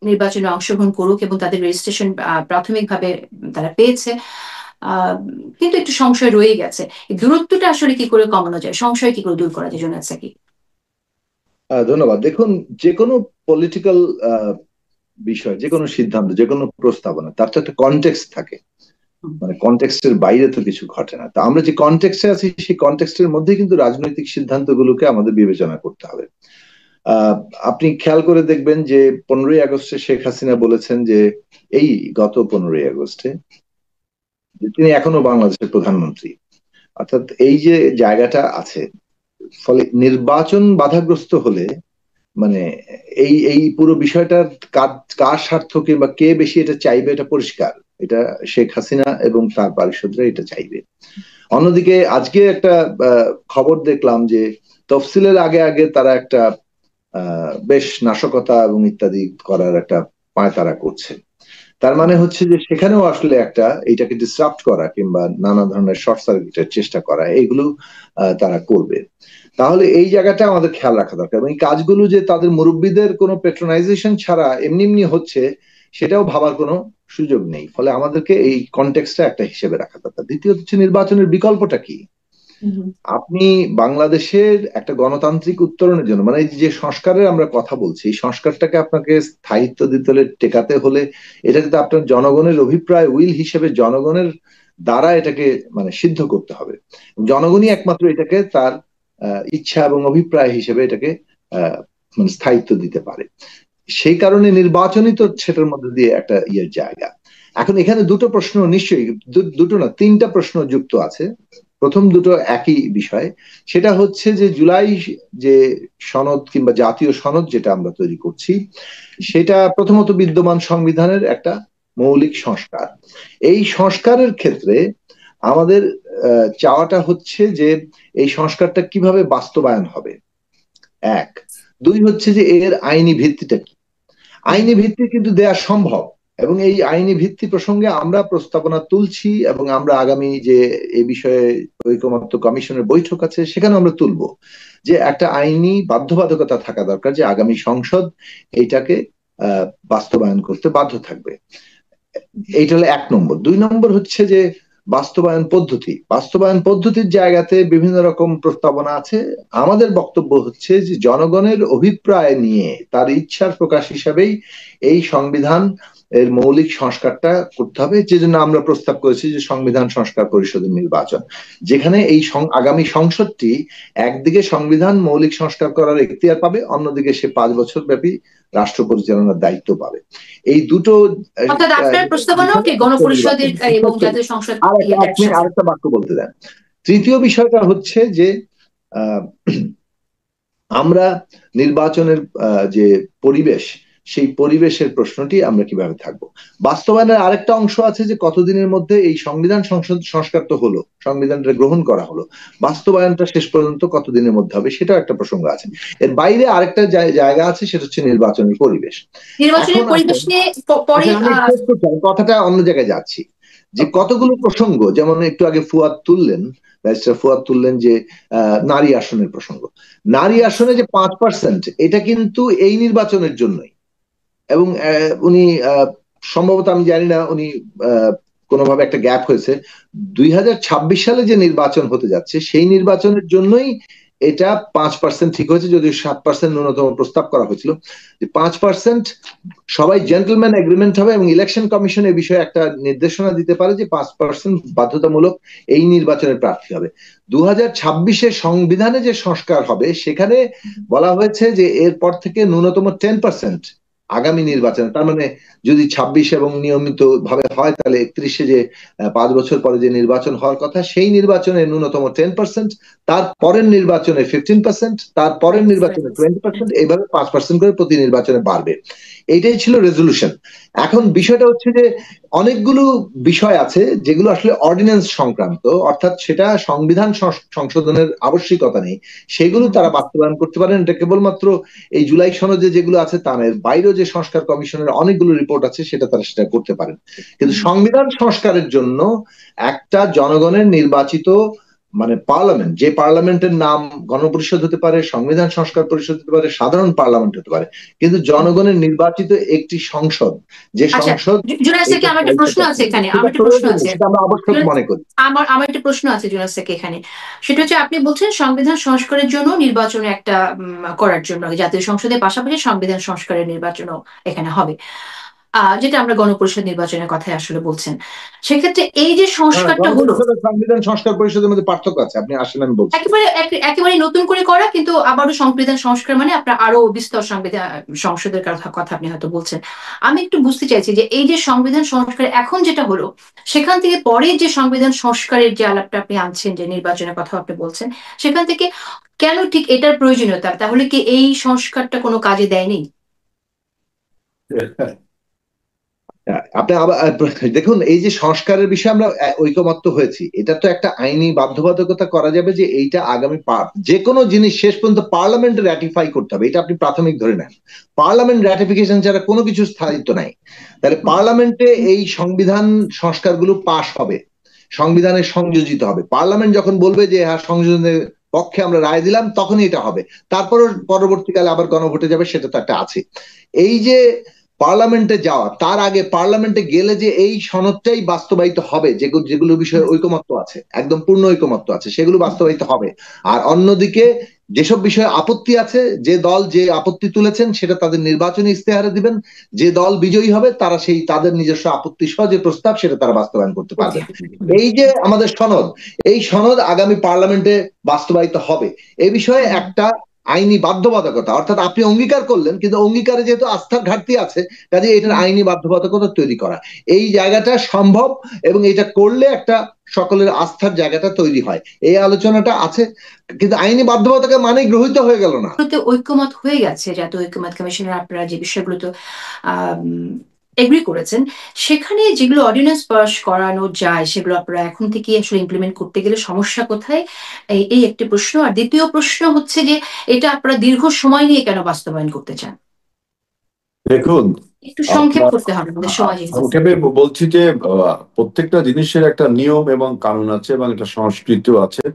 নির্বাচনে অংশগ্রহণ করুক এবং তাদের রেজিস্ট্রেশন প্রাথমিকভাবে তারা পেয়েছে। কিন্তু একটু সংশয় রয়ে গেছে। দূরত্বটা আসলে কি করে কমানো যায়, সংশয় কি করে দূর করা যায়? জোনায়েদ সাকিব। ধন্যবাদ। দেখুন, যে কোনো পলিটিক্যাল বিষয়, যে কোনো সিদ্ধান্ত, যে কোনো প্রস্তাবনা, তার তো একটা কনটেক্সট থাকে। মানে কনটেক্সটের বাইরে তো কিছু ঘটে না। তো আমরা যে কনটেক্সটে আছি সেই কনটেক্সটের মধ্যে কিন্তু রাজনৈতিক সিদ্ধান্তগুলোকে আমাদের বিবেচনা করতে হবে। আপনি খেয়াল করে দেখবেন যে 15ই আগস্টে শেখ হাসিনা বলেছেন যে এই গত 15ই আগস্টে তিনি এখনো বাংলাদেশের প্রধানমন্ত্রী। অর্থাৎ এই যে জায়গাটা আছে, ফলে নির্বাচন বাধাগ্রস্ত হলে মানে এই পুরো বিষয়টা কার স্বার্থ কিংবা কে বেশি এটা চাইবে এটা পরিষ্কার। এটা শেখ হাসিনা এবং তার পারিষদরা এটা চাইবে। অন্যদিকে আজকে একটা খবর দেখলাম যে তফসিলের আগে আগে তারা একটা বেশ নাশকতা এবং ইত্যাদি করার একটা পায়তারা করছে। তার মানে হচ্ছে যে সেখানেও আসলে একটা এটাকে ডিসরাপ্ট করা কিংবা নানা ধরনের শর্ট সার্কিটের চেষ্টা করা এগুলো তারা করবে। তাহলে এই জায়গাটা আমাদের খেয়াল রাখা দরকার এবং এই কাজগুলো যে তাদের মুরব্বীদের কোনো পেট্রোনাইজেশন ছাড়া এমনি এমনি হচ্ছে সেটাও ভাবার কোনো সুযোগ নেই। ফলে আমাদেরকে এই কনটেক্সটটা একটা হিসেবে রাখা দরকার। দ্বিতীয়ত হচ্ছে নির্বাচনের বিকল্পটা কি। আপনি বাংলাদেশের একটা গণতান্ত্রিক উত্তরণের জন্য মানে এই যে সংস্কারের আমরা কথা বলছি এই সংস্কারটাকে আপনাকে স্থায়িত্ব দিতে হলে টেকাতে হলে এটা কিন্তু আপনার জনগণের অভিপ্রায় উইল হিসেবে জনগণের দ্বারা এটাকে মানে সিদ্ধ করতে হবে। জনগণই একমাত্র এটাকে তার ইচ্ছা এবং অভিপ্রায় হিসেবে এটাকে মানে স্থায়িত্ব দিতে পারে। সেই কারণে নির্বাচনই তো সেটার মধ্যে দিয়ে একটা ইয়ের জায়গা। এখন এখানে দুটো প্রশ্ন নিশ্চয়ই দুটো না তিনটা প্রশ্ন যুক্ত আছে। প্রথম দুটো একই বিষয়, সেটা হচ্ছে যে জুলাই যে সনদ কিংবা জাতীয় সনদ যেটা আমরা তৈরি করছি সেটা প্রথমত বিদ্যমান সংবিধানের একটা মৌলিক সংস্কার। এই সংস্কারের ক্ষেত্রে আমাদের চাওয়াটা হচ্ছে যে এই সংস্কারটা কিভাবে বাস্তবায়ন হবে, এক। দুই হচ্ছে যে এর আইনি ভিত্তিটা কি। আইনি ভিত্তি কিন্তু দেয়া সম্ভব এবং এই আইনি ভিত্তি প্রসঙ্গে আমরা প্রস্তাবনা তুলছি এবং আমরা আগামী যে এই বিষয়ে ঐকমত্য কমিশনের বৈঠক আছে সেখানে আমরা তুলব যে একটা আইনি বাধ্যবাধকতা থাকা দরকার যে আগামী সংসদ এইটাকে বাস্তবায়ন করতে বাধ্য থাকবে। এইটা হলো এক নম্বর। দুই নম্বর হচ্ছে যে বাস্তবায়ন পদ্ধতির জায়গাতে বিভিন্ন রকম প্রস্তাবনা আছে। আমাদের বক্তব্য হচ্ছে যে জনগণের অভিপ্রায় নিয়ে তার ইচ্ছার প্রকাশ হিসাবেই এই সংবিধান এর মৌলিক সংস্কারটা করতে হবে, যে জন্য আমরা প্রস্তাব করেছি যে সংবিধান সংস্কার পরিষদের নির্বাচন, যেখানে এই আগামী সংসদটি একদিকে সংবিধান মৌলিক সংস্কার করার এখতিয়ার পাবে, অন্যদিকে সে 5 বছর ব্যাপী রাষ্ট্র পরিচালনার দায়িত্ব পাবে। এই দুটো আরেকটা বাক্য বলতে দেন। তৃতীয় বিষয়টা হচ্ছে যে আমরা নির্বাচনের যে পরিবেশ সেই পরিবেশের প্রশ্নটি আমরা কিভাবে থাকবো। বাস্তবায়নের আরেকটা অংশ আছে যে কতদিনের মধ্যে এই সংবিধান সংস্কার তো হলো, সংবিধানটা গ্রহণ করা হলো, বাস্তবায়নটা শেষ পর্যন্ত কতদিনের মধ্যে হবে সেটাও একটা প্রসঙ্গ আছে। এর বাইরে আরেকটা জায়গা আছে সেটা হচ্ছে নির্বাচনের পরিবেশ। কথাটা অন্য জায়গায় যাচ্ছি যে কতগুলো প্রসঙ্গ, যেমন একটু আগে ব্যারিস্টার ফুয়াদ তুললেন যে নারী আসনের প্রসঙ্গ। নারী আসনে যে 5% এটা কিন্তু এই নির্বাচনের জন্যই, এবং উনি সম্ভবত আমি জানি না উনি কোনোভাবে একটা গ্যাপ হয়েছে 2026 সালে যে নির্বাচন হতে যাচ্ছে সেই নির্বাচনের জন্যই এটা 5% ঠিক হয়েছে, যদিও 7% ন্যূনতম প্রস্তাব করা হয়েছিল। যে 5% সবাই জেন্টলম্যান এগ্রিমেন্ট হবে এবং ইলেকশন কমিশন এই বিষয়ে একটা নির্দেশনা দিতে পারে যে 5% বাধ্যতামূলক এই নির্বাচনের প্রার্থী হবে। 2026-এ সংবিধানে যে সংস্কার হবে সেখানে বলা হয়েছে যে এরপর থেকে ন্যূনতম 10% আগামী নির্বাচনে, তার মানে যদি 26 এবং নিয়মিত ভাবে হয় তাহলে 31-এ যে 5 বছর পরে যে নির্বাচন হওয়ার কথা সেই নির্বাচনে ন্যূনতম 10%, তার পরের নির্বাচনে 15%, তার পরের নির্বাচনে 20%, এইভাবে 5% করে প্রতি নির্বাচনে বাড়বে। এইটাই ছিল রেজলিউশন। এখন বিষয়টা হচ্ছে যে অনেকগুলো বিষয় আছে যেগুলো আসলে অর্ডিন্যান্স সংক্রান্ত, অর্থাৎ সেটা সংবিধান সংশোধনের আবশ্যিকতা নেই, সেগুলো তারা বাস্তবায়ন করতে পারেন। এটা কেবলমাত্র এই জুলাই সনদে যেগুলো আছে তা নয়, বাইরেও যে সংস্কার কমিশনের অনেকগুলো রিপোর্ট আছে সেটা করতে পারেন। কিন্তু সংবিধান সংস্কারের জন্য একটা জনগণের নির্বাচিত মানে পার্লামেন্ট, যে পার্লামেন্টের নাম গণপরিষদ হতে পারে, সংবিধান সংস্কার পরিষদ হতে পারে, সাধারণ পার্লামেন্ট হতে পারে, কিন্তু জনগণের নির্বাচিত একটি সংসদ, যে সংসদ। আমার একটা প্রশ্ন আছে এখানে, আমার একটা প্রশ্ন আছে জুনাস থেকে এখানে, সেটা হচ্ছে আপনি বলছেন সংবিধান সংস্কারের জন্য নির্বাচন একটা করার জন্য জাতীয় সংসদের পাশাপাশি সংবিধান সংস্কারের নির্বাচনও এখানে হবে, যেটা আমরা গণপরিষদ নির্বাচনের কথাই আসলে বলছেন। সেক্ষেত্রে এই যে সংস্কারটা হলো, সংবিধান সংস্কার পরিষদের মধ্যে পার্থক্য আছে, আপনি আসলে আমি বলছি একেবারে নতুন করে করা, কিন্তু আবারও সংবিধান সংস্কার মানে আপনার আরো বিস্তর সংবিধান সংসদের কথা আপনি হয়তো বলছেন। আমি একটু বুঝতে চাইছি যে এই যে সংবিধান সংস্কার এখন যেটা হলো সেখান থেকে পরে যে সংবিধান সংস্কারের যে আলাপটা আপনি আনছেন, যে নির্বাচনের কথা আপনি বলছেন, সেখান থেকে কেন ঠিক এটার প্রয়োজনীয়তা? তাহলে কি এই সংস্কারটা কোনো কাজে দেয়নি? আপনি দেখুন, এই যে সংস্কারের বিষয়ে আমরা ঐকমত্য হয়েছি, এটা তো একটা আইনি বাধ্যবাধকতা করা যাবে যে এইটা আগামী যে কোনো জিনিস শেষ পর্যন্ত পার্লামেন্টে র্যাটিফাই করতে হবে, এটা আপনি প্রাথমিক ধরে নেন। পার্লামেন্ট র্যাটিফিকেশন ছাড়া কোনো কিছু স্থায়িত্ব নাই। তাহলে পার্লামেন্টে এই সংবিধান সংস্কারগুলো পাশ হবে, সংবিধানে সংযোজিত হবে। পার্লামেন্ট যখন বলবে যে হ্যাঁ সংযোজনের পক্ষে আমরা রায় দিলাম, তখনই এটা হবে। তারপর পরবর্তীকালে আবার গণভোটে যাবে, সেটা তো একটা আছে। এই যে পার্লামেন্টে যাওয়া, তার আগে পার্লামেন্টে গেলে যে এই সনদটাই বাস্তবায়িত হবে, যেগুলো বিষয়ে ঐকমত্য আছে, একদম পূর্ণ ঐকমত্য আছে, সেগুলো বাস্তবায়িত হবে। আর অন্যদিকে যেসব বিষয়ে আপত্তি আছে, যে দল যে আপত্তি তুলেছেন সেটা তাদের নির্বাচনী ইস্তেহারে দিবেন। যে দল বিজয়ী হবে তারা সেই তাদের নিজস্ব আপত্তি সহ যে প্রস্তাব, সেটা তারা বাস্তবায়ন করতে পারবেন। এই যে আমাদের সনদ, এই সনদ আগামী পার্লামেন্টে বাস্তবায়িত হবে। এই বিষয়ে একটা আইনি বাধ্যবাধকতা, অর্থাৎ আপনি অঙ্গীকার করলেন, কিন্তু অঙ্গীকারে যেহেতু আস্থার ঘাটতি আছে, কাজে এটার আইনি বাধ্যবাধকতা তৈরি করা, এই জায়গাটা সম্ভব। এবং এটা করলে একটা সকলের আস্থার জায়গাটা তৈরি হয়, এই আলোচনাটা আছে। কিন্তু আইনি বাধ্যবাধকতা মানে গৃহীত হয়ে গেল না। ঐক্যমত হয়ে গেছে, যাতে ঐক্যমত কমিশনের আপনারা যে বিষয়গুলো তো এগ্রি করেছেন, সেখানে যেগুলো অর্ডিন্যান্স পাস করানো যায় সেগুলো আপনারা এখন থেকে আসলে ইমপ্লিমেন্ট করতে গেলে সমস্যা কোথায়, এই একটি প্রশ্ন। আর দ্বিতীয় প্রশ্ন হচ্ছে যে এটা আপনারা দীর্ঘ সময় নিয়ে কেন বাস্তবায়ন করতে চান? দেখুন, একটু সংক্ষেপ করতে হবে, আমাদের সময় সংক্ষেপে বলছি যে প্রত্যেকটা জিনিসের একটা নিয়ম এবং কানুন আছে, এবং একটা সংস্কৃতিও আছে,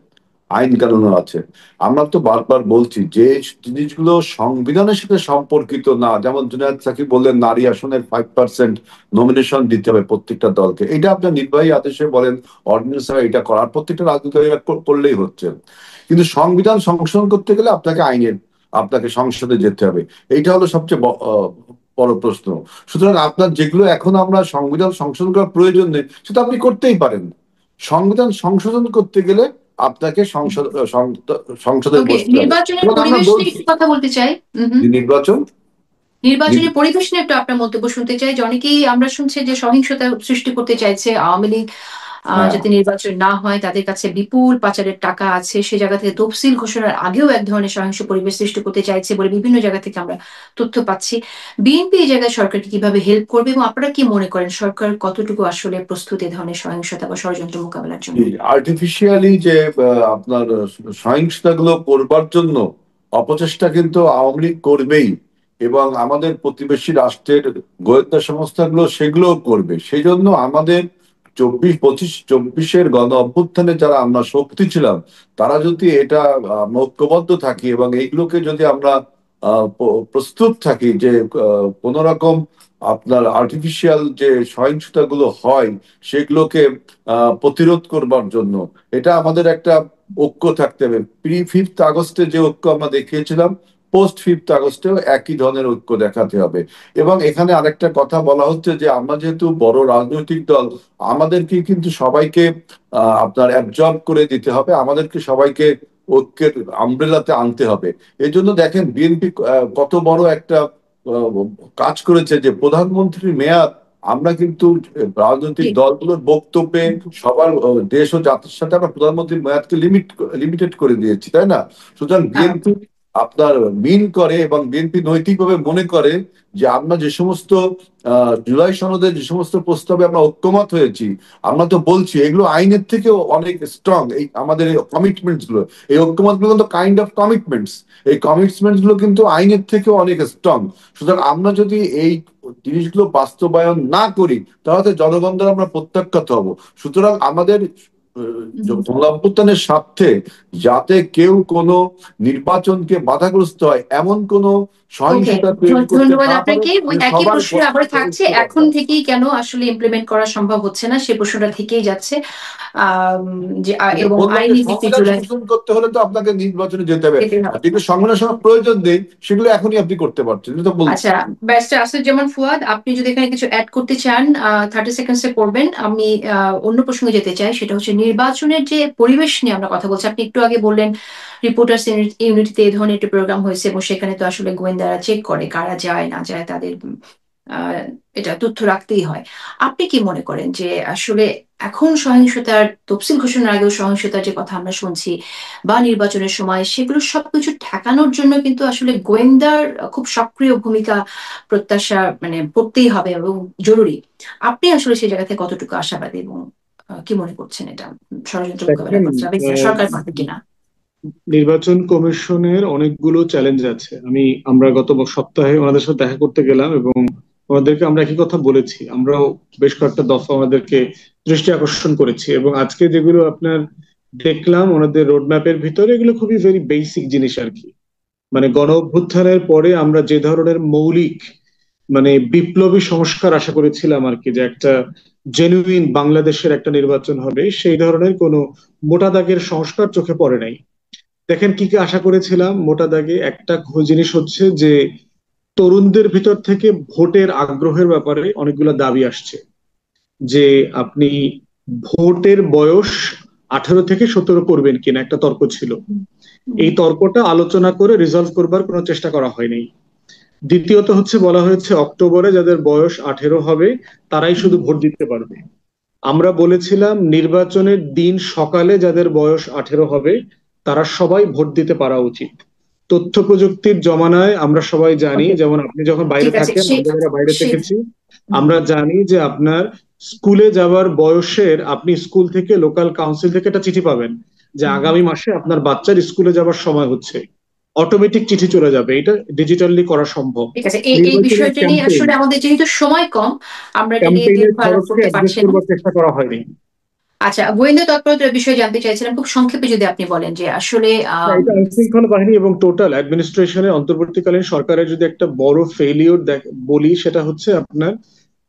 আইন কানুনও আছে। আমরা তো বারবার বলছি যে জিনিসগুলো সংবিধানের সাথে সম্পর্কিত না। যেমন জুনায়েদ সাকিব বললেন নারী আসনের 5% নমিনেশন দিতে হবে প্রত্যেকটা দলকে, এটা আপনার নির্বাহী আদেশে বলেন, অর্ডিন্যান্স এটা করার প্রত্যেকটা রাজনৈতিক দল করলেই হচ্ছে। কিন্তু সংবিধান সংশোধন করতে গেলে আপনাকে সংসদে যেতে হবে, এইটা হলো সবচেয়ে বড় প্রশ্ন। সুতরাং আপনার যেগুলো এখন আমরা সংবিধান সংশোধন করার প্রয়োজন নেই, সেটা আপনি করতেই পারেন। সংবিধান সংশোধন করতে গেলে আপনাকে সংসদে বসতে হবে। নির্বাচনের এবং আমরা পরিবেশ নিয়ে বলছি একটু কথা বলতে চাই। নির্বাচনের পরিবেশ নিয়ে একটু আপনার মন্তব্য শুনতে চাই। যে অনেকেই আমরা শুনছি যে সহিংসতা সৃষ্টি করতে চাইছে আওয়ামী লীগ, যাতে নির্বাচন না হয়, তাদের কাছে বিপুল পাচারের টাকা আছে, সে জায়গা থেকে তফসিল ঘোষণার আগেও এক ধরনের সহিংস পরিবেশ সৃষ্টি করতে চাইছে বলে বিভিন্ন জায়গা থেকে আমরা তথ্য পাচ্ছি। বিএনপি এই জায়গায় সরকারকে কিভাবে হেল্প করবে, এবং আপনারা কি মনে করেন সরকার কতটুকু আসলে প্রস্তুত এই ধরনের সহিংসতা বা ষড়যন্ত্র মোকাবেলার জন্য? আর্টিফিশিয়ালি যে আপনার সহিংসতাগুলো করবার জন্য অপচেষ্টা কিন্তু আওয়ামী লীগ করবেই, এবং আমাদের প্রতিবেশী রাষ্ট্রের গোয়েন্দা সংস্থাগুলো সেগুলোও করবে। সেই জন্য আমাদের 24-25-24 গণ অভ্যুত্থানে যারা আমরা শক্তি ছিলাম, তারা যদি এটা ঐক্যবদ্ধ থাকি এবং এইগুলোকে যদি আমরা প্রস্তুত থাকি যে কোন রকম আপনার আর্টিফিশিয়াল যে সহিংসতাগুলো হয় সেগুলোকে প্রতিরোধ করবার জন্য, এটা আমাদের একটা ঐক্য থাকতে হবে। প্রি 5th আগস্টে যে ঐক্য আমরা দেখিয়েছিলাম, পোস্ট 5th আগস্টেও একই ধরনের ঐক্য দেখাতে হবে। এবং এখানে আরেকটা কথা বলা হচ্ছে যে আমরা যেহেতু বড় রাজনৈতিক দল, আমাদেরকে কিন্তু সবাইকে আপনার অ্যাবজর্ব করে দিতে হবে, আমাদেরকে সবাইকে ঐক্যের আমব্রেলাতে আনতে হবে। এই জন্য দেখেন বিএনপি কত বড় একটা কাজ করেছে, যে প্রধানমন্ত্রীর মেয়াদ আমরা কিন্তু রাজনৈতিক দলগুলোর বক্তব্যে সবার দেশ ও জাতির সাথে আমরা প্রধানমন্ত্রীর মেয়াদকে লিমিটেড করে দিয়েছি, তাই না? সুতরাং বিএনপি আপনার মিন করে, এবং বিএনপি নৈতিকভাবে মনে করে যে আমরা যে সমস্ত জুলাই সনদে যে সমস্ত প্রস্তাবে আমরা ঐক্যমত হয়েছি, আমরা তো বলছি এগুলো আইনের থেকেও অনেক স্ট্রং। এই আমাদের কমিটমেন্টস গুলো, এই ঐক্যমত গুলো কিন্তু কাইন্ড অফ কমিটমেন্টস, এই কমিটমেন্টস গুলো কিন্তু আইনের থেকেও অনেক স্ট্রং। সুতরাং আমরা যদি এই জিনিসগুলো বাস্তবায়ন না করি, তাহলে জনগণ দ্বারা আমরা প্রত্যাখ্যাত হব। সুতরাং আমাদের অভ্যুত্থানের স্বার্থে যাতে কেউ কোনো নির্বাচনকে বাধাগ্রস্ত হয় এমন কোনো সহিংসতা তৈরি করতে ধন্যবাদ না পারে। আপনাকে। একই প্রশ্ন আবার থাকছে, এখন থেকেই কেন আসলে ইমপ্লিমেন্ট করা সম্ভব হচ্ছে না, সে প্রশ্নটা থেকেই যাচ্ছে। যে এবং আইনি দিকে করতে হলে তো আপনাকে নির্বাচনে যেতে হবে, যেগুলো সংবিধান প্রয়োজন নেই সেগুলো এখনই আপনি করতে পারছেন। আচ্ছা, ব্যারিস্টার আসিফুজ্জামান ফুয়াদ, আপনি যদি এখানে কিছু অ্যাড করতে চান 30 সেকেন্ডসে করবেন। আমি অন্য প্রসঙ্গে যেতে চাই, সেটা হচ্ছে নির্বাচনের যে পরিবেশ নিয়ে আমরা কথা বলছি। আপনি একটু আগে বললেন রিপোর্টার্স ইউনিটিতে এই ধরনের একটি প্রোগ্রাম হয়েছে, এবং সেখানে তো আসলে গোয়েন্দারা চেক করে কারা যায় না যায়, তাদের এটা তথ্য রাখতেই হয়। আপনি কি মনে করেন যে আসলে এখন সহিংসতার তফসিল ঘোষণার আগেও সহিংসতার যে কথা আমরা শুনছি বা নির্বাচনের সময়, সেগুলো সবকিছু ঠেকানোর জন্য কিন্তু আসলে গোয়েন্দার খুব সক্রিয় ভূমিকা প্রত্যাশা মানে পড়তেই হবে এবং জরুরি। আপনি আসলে সেই জায়গা থেকে কতটুকু আশাবাদী এবং কি মনে করছেন এটা ষড়যন্ত্র মোকাবেলা দেখেন, করতে হবে সরকার পারবে কিনা? নির্বাচন কমিশনের অনেকগুলো চ্যালেঞ্জ আছে। আমরা গত সপ্তাহে ওনাদের সাথে দেখা করতে গেলাম এবং ওনাদেরকে আমরা একই কথা বলেছি। আমরাও বেশ কয়েকটা দফা ওনাদেরকে দৃষ্টি আকর্ষণ করেছি এবং আজকে যেগুলো আপনার দেখলাম ওনাদের রোডম্যাপের ভিতরে, এগুলো খুবই ভেরি বেসিক জিনিস আর কি। মানে গণ অভ্যুত্থানের পরে আমরা যে ধরনের মৌলিক বিপ্লবী সংস্কার আশা করেছিলাম আর কি, যে একটা জেনুইন বাংলাদেশের একটা নির্বাচন হবে, সেই ধরনের কোনো মোটা দাগের সংস্কার চোখে পড়ে নাই। দেখেন কি কি আশা করেছিলাম মোটা দাগে। একটা জিনিস হচ্ছে যে তরুণদের ভিতর থেকে ভোটের আগ্রহের ব্যাপারে অনেকগুলো দাবি আসছে, যে আপনি ভোটের বয়স 18 থেকে 17 করবেন কিনা, একটা তর্ক ছিল। এই তর্কটা আলোচনা করে রিজলভ করবার কোনো চেষ্টা করা হয়নি। দ্বিতীয়ত হচ্ছে বলা হয়েছে অক্টোবরে যাদের বয়স 18 হবে তারাই শুধু ভোট দিতে পারবে। আমরা বলেছিলাম নির্বাচনের দিন সকালে যাদের বয়স 18 হবে তারা সবাই ভোট দিতে পারা উচিত। তথ্য প্রযুক্তির জমানায় আমরা সবাই জানি, যেমন আপনি যখন বাইরে ঠিক আছে, থাকেন, আমরা যারা বাইরে সে থেকেছি, আমরা জানি যে আপনার স্কুলে যাওয়ার বয়সের আপনি স্কুল থেকে লোকাল কাউন্সিল থেকে একটা চিঠি পাবেন যে আগামী মাসে আপনার বাচ্চার স্কুলে যাওয়ার সময় হচ্ছে, অটোমেটিক চিঠি চলে যাবে। এটা ডিজিটালি করা সম্ভব। ঠিক আছে, এই বিষয়টা নিয়ে আসলে আমাদের যেহেতু সময় কম, আমরা এটা নিয়ে ক্যাম্পেইনের দীর্ঘ আলাপ খরচকে করতে অ্যাডজাস্ট পারছি না। করবার চেষ্টা করা হয়নি। আচ্ছা, গোয়েন্দা তৎপরতার বিষয়ে জানতে চাইছিলাম খুব সংক্ষেপে যদি আপনি বলেন যে আসলে এটা আইনশৃঙ্খলা বাহিনী এবং টোটাল অ্যাডমিনিস্ট্রেশনের অন্তর্বর্তীকালীন সরকারের যদি একটা বড় ফেলিওর বলি, সেটা হচ্ছে আপনার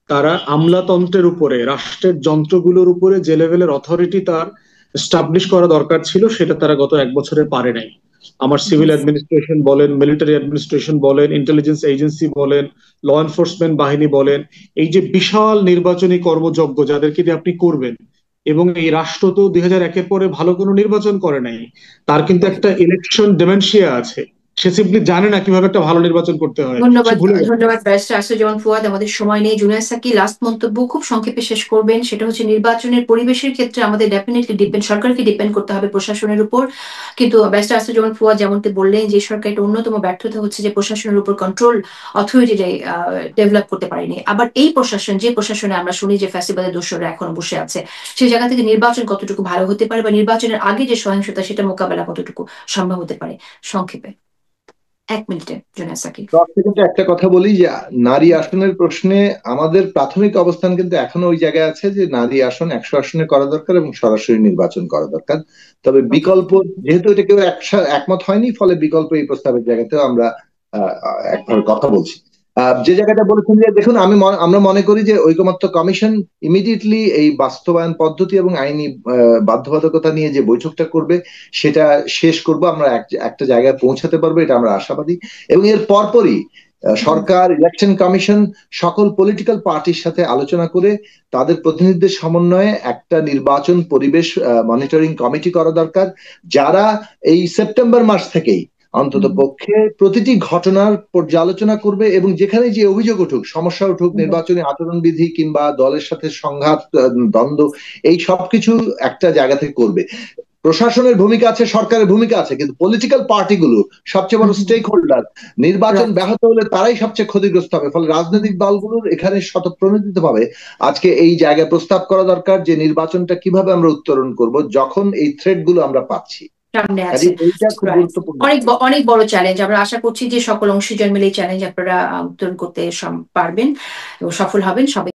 তারা আমলাতন্ত্রের উপরে, রাষ্ট্রের যন্ত্রগুলোর উপরে যে লেভেলের অথরিটি তার এস্টাবলিশ করা দরকার ছিল, সেটা তারা গত 1 বছরে পারে নাই। আমার সিভিল অ্যাডমিনিস্ট্রেশন বলেন, মিলিটারি অ্যাডমিনিস্ট্রেশন বলেন, ইন্টেলিজেন্স এজেন্সি বলেন, ল এনফোর্সমেন্ট বাহিনী বলেন, এই যে বিশাল নির্বাচনী কর্মযজ্ঞ যাদেরকে দিয়ে আপনি করবেন, এবং এই রাষ্ট্র তো 2001-এর পরে ভালো কোনো নির্বাচন করে নাই, তার কিন্তু একটা ইলেকশন ডিমেনশিয়া আছে। সে সিম্পলি জানে না কিভাবে একটা ভালো নির্বাচন করতে হয়। ধন্যবাদ ব্যারিস্টার আসিফুজ্জামান ফুয়াদ। আমাদের সময় নেই। জুনায়েদ সাকি, লাস্ট মন্তব্য খুব সংক্ষেপে শেষ করবেন। সেটা হচ্ছে নির্বাচনের পরিবেশের ক্ষেত্রে আমাদের ডেফিনেটলি সরকারকে ডিপেন্ড করতে হবে প্রশাসনের উপর, কিন্তু ব্যারিস্টার আসিফুজ্জামান ফুয়াদ যেমনটি বললেন যে সরকারের অন্যতম ব্যর্থতা হচ্ছে যে প্রশাসনের উপর কন্ট্রোল অথরিটিটাই ডেভেলপ করতে পারেনি। আবার এই প্রশাসন, যে প্রশাসনে আমরা শুনি যে ফ্যাসিবাদের দোসররা এখনো বসে আছে, সেই জায়গা থেকে নির্বাচন কতটুকু ভালো হতে পারে বা নির্বাচনের আগে যে সহিংসতা সেটা মোকাবেলা কতটুকু সম্ভব হতে পারে, সংক্ষেপে 1 মিনিটে জুনায়েদ সাকি। একটা কথা বলি যে নারী আসনের প্রশ্নে আমাদের প্রাথমিক অবস্থান কিন্তু এখনো ওই জায়গায় আছে যে নারী আসন 100 আসনে করা দরকার এবং সরাসরি নির্বাচন করা দরকার। তবে বিকল্প, যেহেতু এটা কেউ একমত হয়নি, ফলে বিকল্প এই প্রস্তাবের জায়গাতেও আমরা একভাবে কথা বলছি। যে জায়গাটা বলেছেন যে দেখুন, আমরা মনে করি যে ঐকমত্য কমিশন ইমিডিয়েটলি এই বাস্তবায়ন পদ্ধতি এবং আইনি বাধ্যবাধকতা নিয়ে যে বৈঠকটা করবে সেটা শেষ করব, আমরা একটা জায়গায় পৌঁছাতে পারবো, এটা আমরা আশাবাদী। এবং এর পরপরই সরকার, ইলেকশন কমিশন সকল পলিটিক্যাল পার্টির সাথে আলোচনা করে তাদের প্রতিনিধিদের সমন্বয়ে একটা নির্বাচন পরিবেশ মনিটরিং কমিটি করা দরকার, যারা এই সেপ্টেম্বর মাস থেকেই অন্তত পক্ষে প্রতিটি ঘটনার পর্যালোচনা করবে এবং যেখানে যে অভিযোগ উঠুক, সমস্যা উঠুক, নির্বাচনী আচরণবিধি কিংবা দলের সাথে সংঘাত, দ্বন্দ্ব, এই সবকিছু একটা জায়গা থেকে করবে। প্রশাসনের ভূমিকা আছে, সরকারের ভূমিকা আছে, কিন্তু পলিটিক্যাল পার্টিগুলো সবচেয়ে বড় স্টেক হোল্ডার। নির্বাচন ব্যাহত হলে তারাই সবচেয়ে ক্ষতিগ্রস্ত হবে, ফলে রাজনৈতিক দলগুলোর এখানে স্বতঃপ্রণোদিতভাবে আজকে এই জায়গায় প্রস্তাব করা দরকার যে নির্বাচনটা কিভাবে আমরা উত্তরণ করব যখন এই থ্রেট গুলো আমরা পাচ্ছি। সামনে আছে অনেক বড় চ্যালেঞ্জ। আমরা আশা করছি যে সকল অংশীজন মিলে এই চ্যালেঞ্জ আপনারা উত্তরণ করতে পারবেন এবং সফল হবেন। সবাই